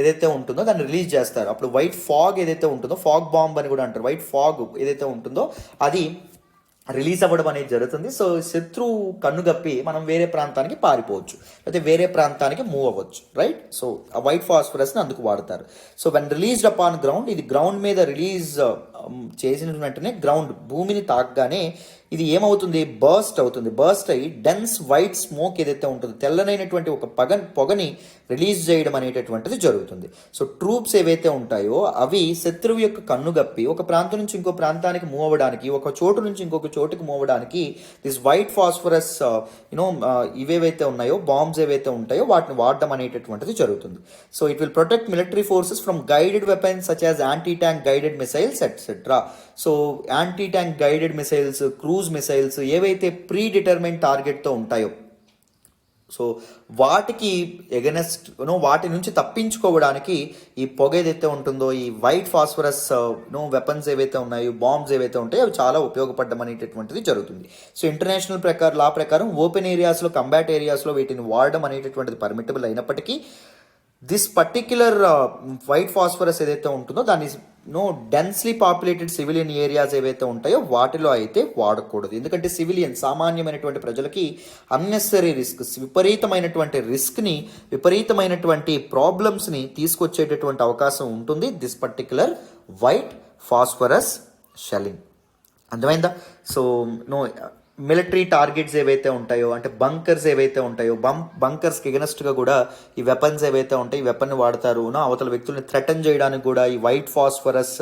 ఏదైతే ఉంటుందో దాన్ని రిలీజ్ చేస్తారు. అప్పుడు వైట్ ఫాగ్ ఏదైతే ఉంటుందో, ఫాగ్ బాంబ్ అని కూడా అంటారు, వైట్ ఫాగ్ ఏదైతే ఉంటుందో అది రిలీజ్ అవ్వడం అనేది జరుగుతుంది. సో శత్రువు కన్నుగప్పి మనం వేరే ప్రాంతానికి పారిపోవచ్చు, లేకపోతే వేరే ప్రాంతానికి మూవ్ అవ్వచ్చు, రైట్? సో ఆ వైట్ ఫాస్ఫరస్ని అందుకు వాడతారు. So when released upon ground, ఇది గ్రౌండ్ మీద రిలీజ్ చేసిన వెంటనే గ్రౌండ్ భూమిని తాకగానే ఇది ఏమవుతుంది? బర్స్ట్ అవుతుంది. బర్స్ట్ అయ్యి డెన్స్ వైట్ స్మోక్ ఏదైతే ఉంటుందో, తెల్లనైనటువంటి ఒక పొగని రిలీజ్ చేయడం అనేటటువంటిది జరుగుతుంది. సో ట్రూప్స్ ఏవైతే ఉంటాయో అవి శత్రువు యొక్క కన్నుగప్పి ఒక ప్రాంతం నుంచి ఇంకో ప్రాంతానికి మూవ్ అవ్వడానికి, ఒక చోటు నుంచి ఇంకొక చోటుకి మూవ్ అవ్వడానికి దిస్ వైట్ ఫాస్ఫరస్ ఇవేవైతే ఉన్నాయో, బాంబ్స్ ఏవైతే ఉంటాయో వాటిని వాడడం అనేటటువంటిది జరుగుతుంది. So it will protect military forces from guided weapons such as anti tank guided missiles etcetera. So anti tank guided missiles, cruise missiles ఏవైతే ప్రీ డిటర్మైన్ టార్గెట్తో ఉంటాయో, సో వాటికి ఎగనెస్ట్ వాటి నుంచి తప్పించుకోవడానికి ఈ పొగ ఏదైతే ఉంటుందో, ఈ వైట్ ఫాస్ఫరస్ వెపన్స్ ఏవైతే ఉన్నాయో, బాంబ్స్ ఏవైతే ఉంటాయో అవి చాలా ఉపయోగపడడం అనేటటువంటిది జరుగుతుంది. సో ఇంటర్నేషనల్ లా ప్రకారం ఓపెన్ ఏరియాస్లో, కంబాట్ ఏరియాస్లో వీటిని వాడడం అనేటటువంటిది పర్మిటబుల్ అయినప్పటికీ దిస్ పర్టిక్యులర్ వైట్ ఫాస్ఫరస్ ఏదైతే ఉంటుందో దాన్ని డెన్స్లీ పాపులేటెడ్ సివిలియన్ ఏరియాస్ ఏవైతే ఉంటాయో వాటిలో అయితే వాడకూడదు. ఎందుకంటే సివిలియన్, సామాన్యమైనటువంటి ప్రజలకి అన్నెసరీ రిస్క్, విపరీతమైనటువంటి రిస్క్ని, విపరీతమైనటువంటి ప్రాబ్లమ్స్ని తీసుకొచ్చేటటువంటి అవకాశం ఉంటుంది this particular white phosphorus shelling. అర్థమైందా? సో మిలిటరీ టార్గెట్స్ ఏవైతే ఉంటాయో, అంటే బంకర్స్ ఏవైతే ఉంటాయో, బంకర్స్కి ఎగనెస్ట్గా కూడా ఈ వెపన్స్ ఏవైతే ఉంటాయో ఈ వెపన్ని వాడతారు. అవతల వ్యక్తుల్ని థ్రెటన్ చేయడానికి కూడా ఈ వైట్ ఫాస్ఫరస్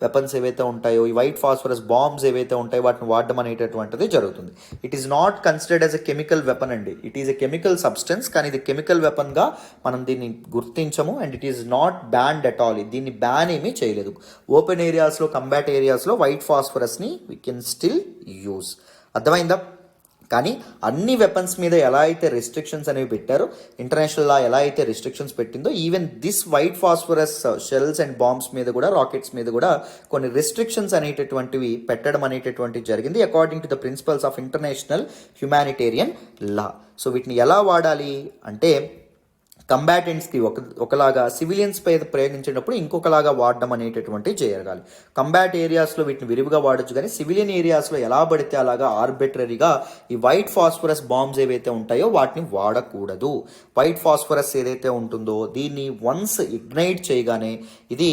వెపన్స్ ఏవైతే ఉంటాయో, ఈ వైట్ ఫాస్ఫరస్ బాంబ్స్ ఏవైతే ఉంటాయో వాటిని వాడడం అనేటటువంటిది జరుగుతుంది. It is not considered as a chemical weapon అండి. It is a chemical substance, కానీ ఇది కెమికల్ వెపన్గా మనం దీన్ని గుర్తించము. And it is not banned at all. దీన్ని బ్యాన్ ఏమీ చేయలేదు. ఓపెన్ ఏరియాస్లో, కంబాట్ ఏరియాస్లో వైట్ ఫాస్ఫరస్ని వీ కెన్ స్టిల్ యూజ్. అర్థమైందా? కానీ అన్ని వెపన్స్ మీద ఎలా అయితే రెస్ట్రిక్షన్స్ అనేవి పెట్టారో, ఇంటర్నేషనల్ లా ఎలా అయితే రెస్ట్రిక్షన్స్ పెట్టిందో, even this white phosphorus shells and bombs మీద కూడా, రాకెట్స్ మీద కూడా కొన్ని రెస్ట్రిక్షన్స్ అనేటటువంటివి పెట్టడం అనేటటువంటివి జరిగింది according to the principles of international humanitarian law. So వీటిని ఎలా వాడాలి అంటే కంబాటెంట్స్కి ఒకలాగా, సివిలియన్స్ పై ప్రయోగించేటప్పుడు ఇంకొకలాగా వాడడం అనేటటువంటి జరగాలి. కంబాట్ ఏరియాస్లో వీటిని విరివిగా వాడచ్చు, కానీ సివిలియన్ ఏరియాస్లో ఎలా పడితే అలాగా ఆర్బిట్రరీగా ఈ వైట్ ఫాస్ఫరస్ బాంబ్స్ ఏవైతే ఉంటాయో వాటిని వాడకూడదు. వైట్ ఫాస్ఫరస్ ఏదైతే ఉంటుందో దీన్ని వన్స్ ఇగ్నైట్ చేయగానే ఇది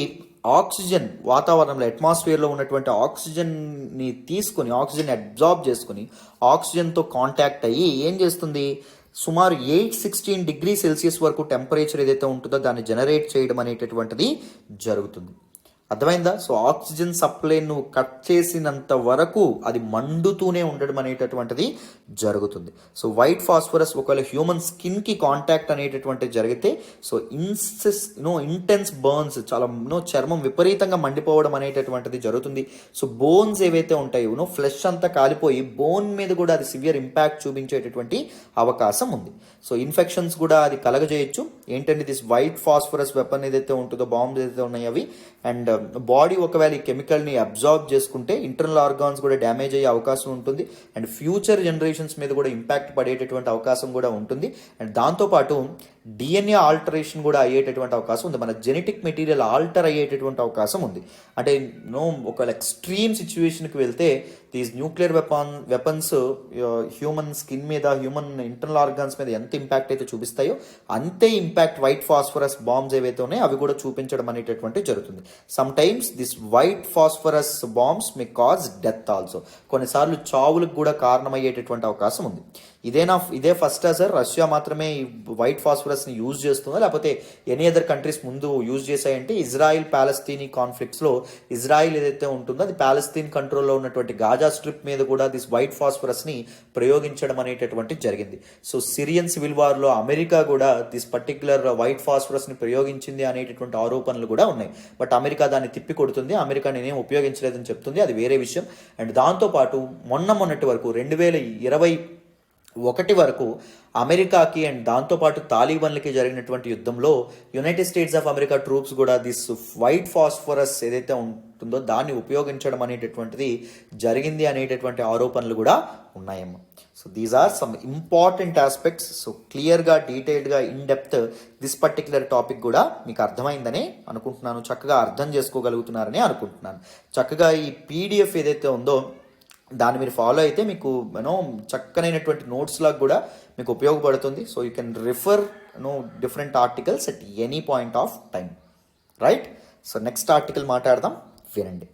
ఆక్సిజన్, వాతావరణంలో అట్మాస్ఫియర్లో ఉన్నటువంటి ఆక్సిజన్ని తీసుకొని, ఆక్సిజన్ అబ్జార్బ్ చేసుకుని, ఆక్సిజన్తో కాంటాక్ట్ అయ్యి ఏం చేస్తుంది? సుమారు 816 డిగ్రీ సెల్సియస్ వరకు టెంపరేచర్ ఏదైతే ఉంటుందో దాన్ని జనరేట్ చేయడం అనేటటువంటిది జరుగుతుంది. అర్థమైందా? సో ఆక్సిజన్ సప్లై నువ్వు కట్ చేసినంత వరకు అది మండుతూనే ఉండడం అనేటటువంటిది జరుగుతుంది. సో వైట్ ఫాస్ఫరస్ ఒకవేళ హ్యూమన్ స్కిన్కి కాంటాక్ట్ అనేటటువంటిది జరిగితే సో ఇంటెన్స్ బర్న్స్, చాలా చర్మం విపరీతంగా మండిపోవడం అనేటటువంటిది జరుగుతుంది. సో బోన్స్ ఏవైతే ఉంటాయో ఫ్లెష్ అంతా కాలిపోయి బోన్ మీద కూడా అది సివియర్ ఇంపాక్ట్ చూపించేటటువంటి అవకాశం ఉంది. సో ఇన్ఫెక్షన్స్ కూడా అది కలగజేయచ్చు. ఏంటంటే దిస్ వైట్ ఫాస్ఫరస్ వెపన్ ఏదైతే ఉంటుందో, బాంబ్స్ ఏదైతే ఉన్నాయో అవి, అండ్ బాడీ ఒకవేళ ఈ కెమికల్ని అబ్జార్బ్ చేసుకుంటే ఇంటర్నల్ ఆర్గాన్స్ కూడా డ్యామేజ్ అయ్యే అవకాశం ఉంటుంది. అండ్ ఫ్యూచర్ జనరేషన్స్ మీద కూడా ఇంపాక్ట్ పడేటటువంటి అవకాశం కూడా ఉంటుంది. అండ్ దాంతోపాటు డిఎన్ఏ ఆల్టరేషన్ కూడా అయ్యేటటువంటి అవకాశం ఉంది. మన జెనెటిక్ మెటీరియల్ ఆల్టర్ అయ్యేటటువంటి అవకాశం ఉంది. అంటే ఒకవేళ ఎక్స్ట్రీమ్ సిచ్యువేషన్కి వెళ్తే these nuclear weapons human skin మీద, హ్యూమన్ ఇంటర్నల్ ఆర్గాన్స్ మీద ఎంత ఇంపాక్ట్ అయితే చూపిస్తాయో అంతే ఇంపాక్ట్ వైట్ ఫాస్ఫరస్ బాంబ్స్ ఏవైతే ఉన్నాయో అవి కూడా చూపించడం అనేటటువంటి జరుగుతుంది. Sometimes this white phosphorus bombs may cause death also. కొన్నిసార్లు చావులకు కూడా కారణమయ్యేటటువంటి అవకాశం ఉంది. ఇదే ఫస్టా సార్ రష్యా మాత్రమే ఈ వైట్ ఫాస్ఫరస్ని యూజ్ చేస్తుందా, లేకపోతే ఎనీ అదర్ కంట్రీస్ ముందు యూజ్ చేశాయంటే ఇజ్రాయిల్ ప్యాలెస్తీనీ కాన్ఫ్లిక్ట్స్లో ఇజ్రాయిల్ ఏదైతే ఉంటుందో అది ప్యాలెస్తీన్ కంట్రోల్లో ఉన్నటువంటి గాజా స్ట్రిప్ మీద కూడా దిస్ వైట్ ఫాస్ఫరస్ని ప్రయోగించడం అనేటటువంటి జరిగింది. సో సిరియన్ సివిల్ వార్లో అమెరికా కూడా దిస్ పర్టిక్యులర్ వైట్ ఫాస్ఫరస్ని ప్రయోగించింది అనేటటువంటి ఆరోపణలు కూడా ఉన్నాయి. బట్ అమెరికా దాన్ని తిప్పి కొడుతుంది, అమెరికా నేనేం ఉపయోగించలేదని చెప్తుంది, అది వేరే విషయం. అండ్ దాంతోపాటు మొన్నటి వరకు 2021 వరకు అమెరికాకి అండ్ దాంతోపాటు తాలిబాన్లకి జరిగినటువంటి యుద్ధంలో United states of America troops కూడా దిస్ వైట్ ఫాస్ఫరస్ ఏదైతే ఉంటుందో దాన్ని ఉపయోగించడం అనేటటువంటిది జరిగింది అనేటటువంటి ఆరోపణలు కూడా ఉన్నాయేమో. So these are some important aspects. So క్లియర్గా డీటెయిల్డ్గా in depth this particular topic కూడా మీకు అర్థమైందని అనుకుంటున్నాను, చక్కగా అర్థం చేసుకోగలుగుతున్నారని అనుకుంటున్నాను. చక్కగా ఈ పీడిఎఫ్ ఏదైతే ఉందో దాన్ని మీరు ఫాలో అయితే మీకు చక్కనైనటువంటి నోట్స్ లాగా కూడా మీకు ఉపయోగపడుతుంది. So you can refer different articles at any point of time, right? So next article మాట్లాడదాం, వినండి.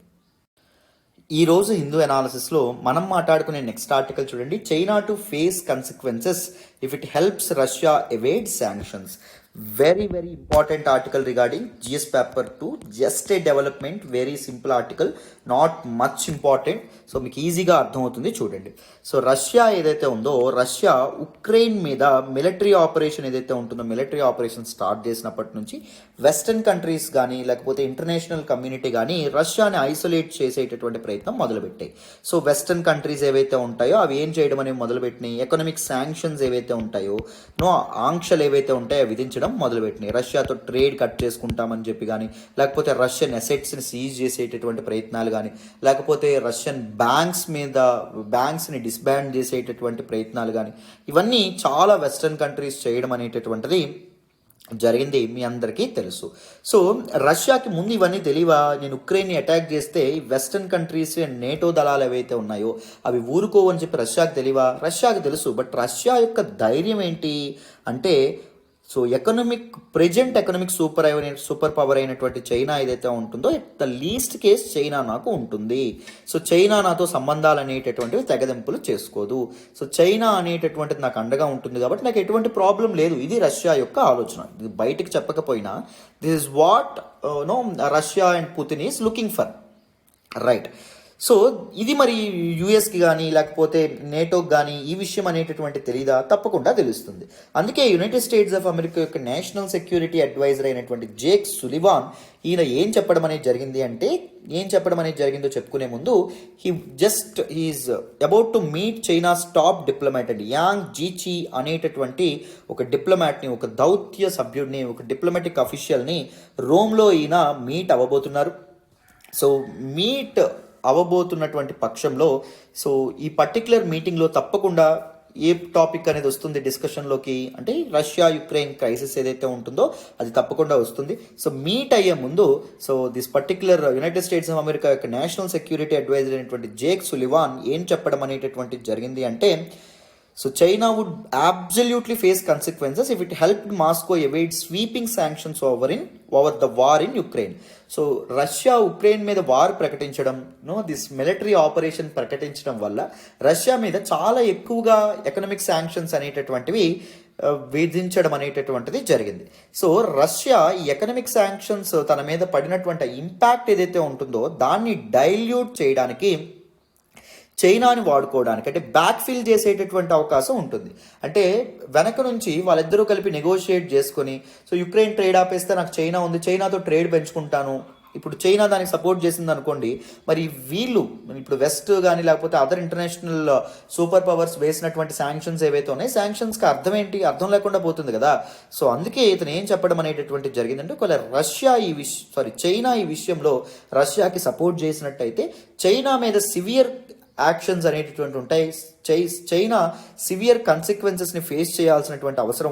ఈరోజు హిందూ అనాలిసిస్లో మనం మాట్లాడుకునే నెక్స్ట్ ఆర్టికల్ చూడండి. China to face consequences if it helps Russia evade sanctions. Very very important article regarding GS paper 2. Just a development, very simple article, not much important. So మీకు ఈజీగా అర్థమవుతుంది చూడండి. సో రష్యా ఏదైతే ఉందో Russia Ukraine మీద military operation ఏదైతే ఉంటుందో military operation start చేసినప్పటి నుంచి వెస్టర్న్ కంట్రీస్ కానీ లేకపోతే ఇంటర్నేషనల్ కమ్యూనిటీ కానీ రష్యాని ఐసోలేట్ చేసేటటువంటి ప్రయత్నం మొదలుపెట్టాయి. సో వెస్టర్న్ కంట్రీస్ ఏవైతే ఉంటాయో అవి ఏం చేయడం అనేవి మొదలుపెట్టినాయి, ఎకనామిక్ శాంక్షన్స్ ఏవైతే ఉంటాయో ఆంక్షలు ఏవైతే ఉంటాయో విధించడం మొదలుపెట్టినాయి. రష్యాతో ట్రేడ్ కట్ చేసుకుంటామని చెప్పి కానీ లేకపోతే రష్యన్ అసెట్స్ని సీజ్ చేసేటటువంటి ప్రయత్నాలు కానీ లేకపోతే రష్యన్ బ్యాంక్స్ని డిస్బ్యాండ్ చేసేటటువంటి ప్రయత్నాలు కానీ ఇవన్నీ చాలా వెస్టర్న్ కంట్రీస్ చేయడం అనేటటువంటిది జరిగింది, మీ అందరికీ తెలుసు. సో రష్యాకి ముందు ఇవన్నీ తెలియవా? నేను ఉక్రెయిన్ని అటాక్ చేస్తే వెస్టర్న్ కంట్రీస్ నేటో దళాలు ఏవైతే ఉన్నాయో అవి ఊరుకోవని చెప్పి రష్యాకి తెలియవా? రష్యాకి తెలుసు. బట్ రష్యా యొక్క ధైర్యం ఏంటి అంటే so present economic super power అయినటువంటి చైనా ఏదైతే ఉంటుందో at the least case China నాకు ఉంటుంది. సో చైనా నాతో సంబంధాలు అనేటటువంటివి తెగదెంపులు చేసుకోదు. సో చైనా అనేటటువంటిది నాకు అండగా ఉంటుంది కాబట్టి నాకు ఎటువంటి ప్రాబ్లం లేదు. ఇది రష్యా యొక్క ఆలోచన. ఇది బయటికి చెప్పకపోయినా this is what Russia and Putin is looking for, right? So ఇది మరి యుఎస్కి కానీ లేకపోతే నేటోకి కానీ ఈ విషయం అనేటటువంటి తెలీదా? తప్పకుండా తెలుస్తుంది. అందుకే యునైటెడ్ స్టేట్స్ ఆఫ్ అమెరికా యొక్క నేషనల్ సెక్యూరిటీ అడ్వైజర్ అయినటువంటి జేక్ సులివాన్ ఈయన ఏం చెప్పడం అనేది జరిగిందో చెప్పుకునే ముందు he's about to meet China's top diplomat and Yang Jiechi అనేటటువంటి ఒక డిప్లొమాట్ని, ఒక దౌత్య సభ్యుడిని, ఒక డిప్లొమాటిక్ అఫీషియల్ని రోమ్లో ఈయన మీట్ అవ్వబోతున్నారు. సో మీట్ అవ్వబోతున్నటువంటి పక్షంలో సో ఈ పర్టికులర్ మీటింగ్లో తప్పకుండా ఏ టాపిక్ అనేది వస్తుంది డిస్కషన్లోకి అంటే రష్యా యుక్రెయిన్ క్రైసిస్ ఏదైతే ఉంటుందో అది తప్పకుండా వస్తుంది. సో మీట్ అయ్యే ముందు so this particular United states of America యొక్క నేషనల్ సెక్యూరిటీ అడ్వైజర్ అయినటువంటి జేక్ సులివాన్ ఏం చెప్పడం అనేటటువంటిది జరిగింది అంటే so China would absolutely face consequences if it helped Moscow evade sweeping sanctions over the war in Ukraine. So Russia Ukraine మీద war ప్రకటించడం this military operation ప్రకటించడం వల్ల రష్యా మీద చాలా ఎక్కువగా ఎకనామిక్ శాంక్షన్స్ అనేటటువంటివి విధించడం అనేటటువంటిది జరిగింది. సో రష్యా ఈ ఎకనామిక్ శాంక్షన్స్ తన మీద పడినటువంటి ఇంపాక్ట్ ఏదైతే ఉంటుందో దాన్ని డైల్యూట్ చేయడానికి చైనాని వాడుకోవడానికి అంటే బ్యాక్ ఫిల్ చేసేటటువంటి అవకాశం ఉంటుంది. అంటే వెనక నుంచి వాళ్ళిద్దరూ కలిపి నెగోషియేట్ చేసుకొని సో యుక్రెయిన్ ట్రేడ్ ఆపేస్తే నాకు చైనా ఉంది, చైనాతో ట్రేడ్ పెంచుకుంటాను. ఇప్పుడు చైనా దానికి సపోర్ట్ చేసింది అనుకోండి, మరి వీళ్ళు ఇప్పుడు వెస్ట్ కానీ లేకపోతే అదర్ ఇంటర్నేషనల్ సూపర్ పవర్స్ వేసినటువంటి శాంక్షన్స్ ఏవైతే ఉన్నాయి శాంక్షన్స్కి అర్థం ఏంటి? అర్థం లేకుండా పోతుంది కదా. సో అందుకే ఇతను ఏం చెప్పడం అనేటటువంటి జరిగిందంటే ఒకవేళ చైనా ఈ విషయంలో రష్యాకి సపోర్ట్ చేసినట్టయితే చైనా మీద సివియర్ యాక్షన్స్ అనేటటువంటి ఉంటాయి. చైనా సివియర్ కన్సిక్వెన్సెస్ని ఫేస్ చేయాల్సినటువంటి అవకాశం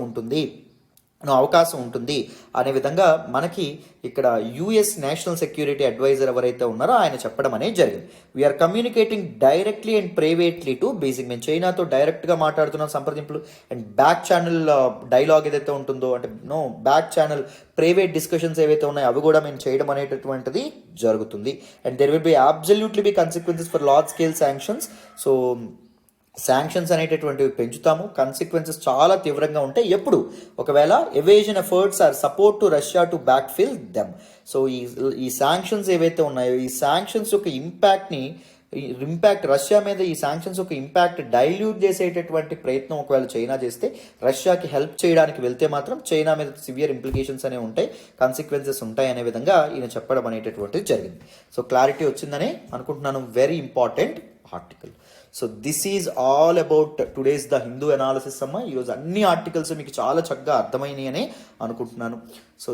ఉంటుంది అనే విధంగా మనకి ఇక్కడ యుఎస్ నేషనల్ సెక్యూరిటీ అడ్వైజర్ ఎవరైతే ఉన్నారో ఆయన చెప్పడం అనేది జరిగింది. We are communicating directly and privately to basic మేము చైనాతో డైరెక్ట్గా మాట్లాడుతున్న సంప్రదింపులు అండ్ బ్యాక్ ఛానల్ డైలాగ్ ఏదైతే ఉంటుందో అంటే బ్యాక్ ఛానల్ ప్రైవేట్ డిస్కషన్స్ ఏవైతే ఉన్నాయో అవి కూడా మేము చేయడం అనేటటువంటిది జరుగుతుంది. And there will be absolutely be consequences for large scale sanctions. So sanctions అనేటటువంటివి పెంచుతాము. కాన్సిక్వెన్సెస్ చాలా తీవ్రంగా ఉంటాయి ఎప్పుడు ఒకవేళ evasion efforts or support to Russia to backfill them. So ఈ శాంక్షన్స్ ఏవైతే ఉన్నాయో ఈ శాంక్షన్స్ యొక్క ఇంపాక్ట్ రష్యా మీద ఈ శాంక్షన్స్ యొక్క ఇంపాక్ట్ డైల్యూట్ చేసేటటువంటి ప్రయత్నం ఒకవేళ చైనా చేస్తే, రష్యాకి హెల్ప్ చేయడానికి వెళ్తే మాత్రం చైనా మీద సివియర్ ఇంప్లికేషన్స్ అనేవి ఉంటాయి, కాన్సిక్వెన్సెస్ ఉంటాయి అనే విధంగా ఈయన చెప్పడం అనేటటువంటిది జరిగింది. సో క్లారిటీ వచ్చిందని అనుకుంటున్నాను. Very important article. So this is all about today's the Hindu analysis అమ్మ. ఈరోజు అన్ని ఆర్టికల్స్ మీకు చాలా చక్కగా అర్థమైనాయి అని అనుకుంటున్నాను. సో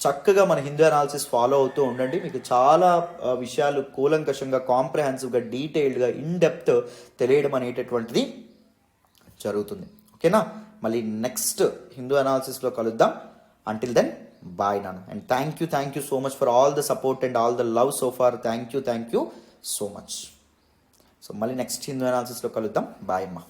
చక్కగా మన హిందూ అనాలిసిస్ ఫాలో అవుతూ ఉండండి. మీకు చాలా విషయాలు కూలంకషంగా, కాంప్రహెన్సివ్గా, డీటెయిల్డ్గా, ఇన్ డెప్త్ తెలియడం అనేటటువంటిది జరుగుతుంది. ఓకేనా? మళ్ళీ నెక్స్ట్ హిందూ అనాలిసిస్లో కలుద్దాం. అంటిల్ దెన్ బాయ్ నాన్న. And thank you so much for all the support and all the love so far. Thank you so much. So మళ్ళీ నెక్స్ట్ హిందూ అనాలిసిస్లో కలుద్దాం. బాయ్ అమ్మా.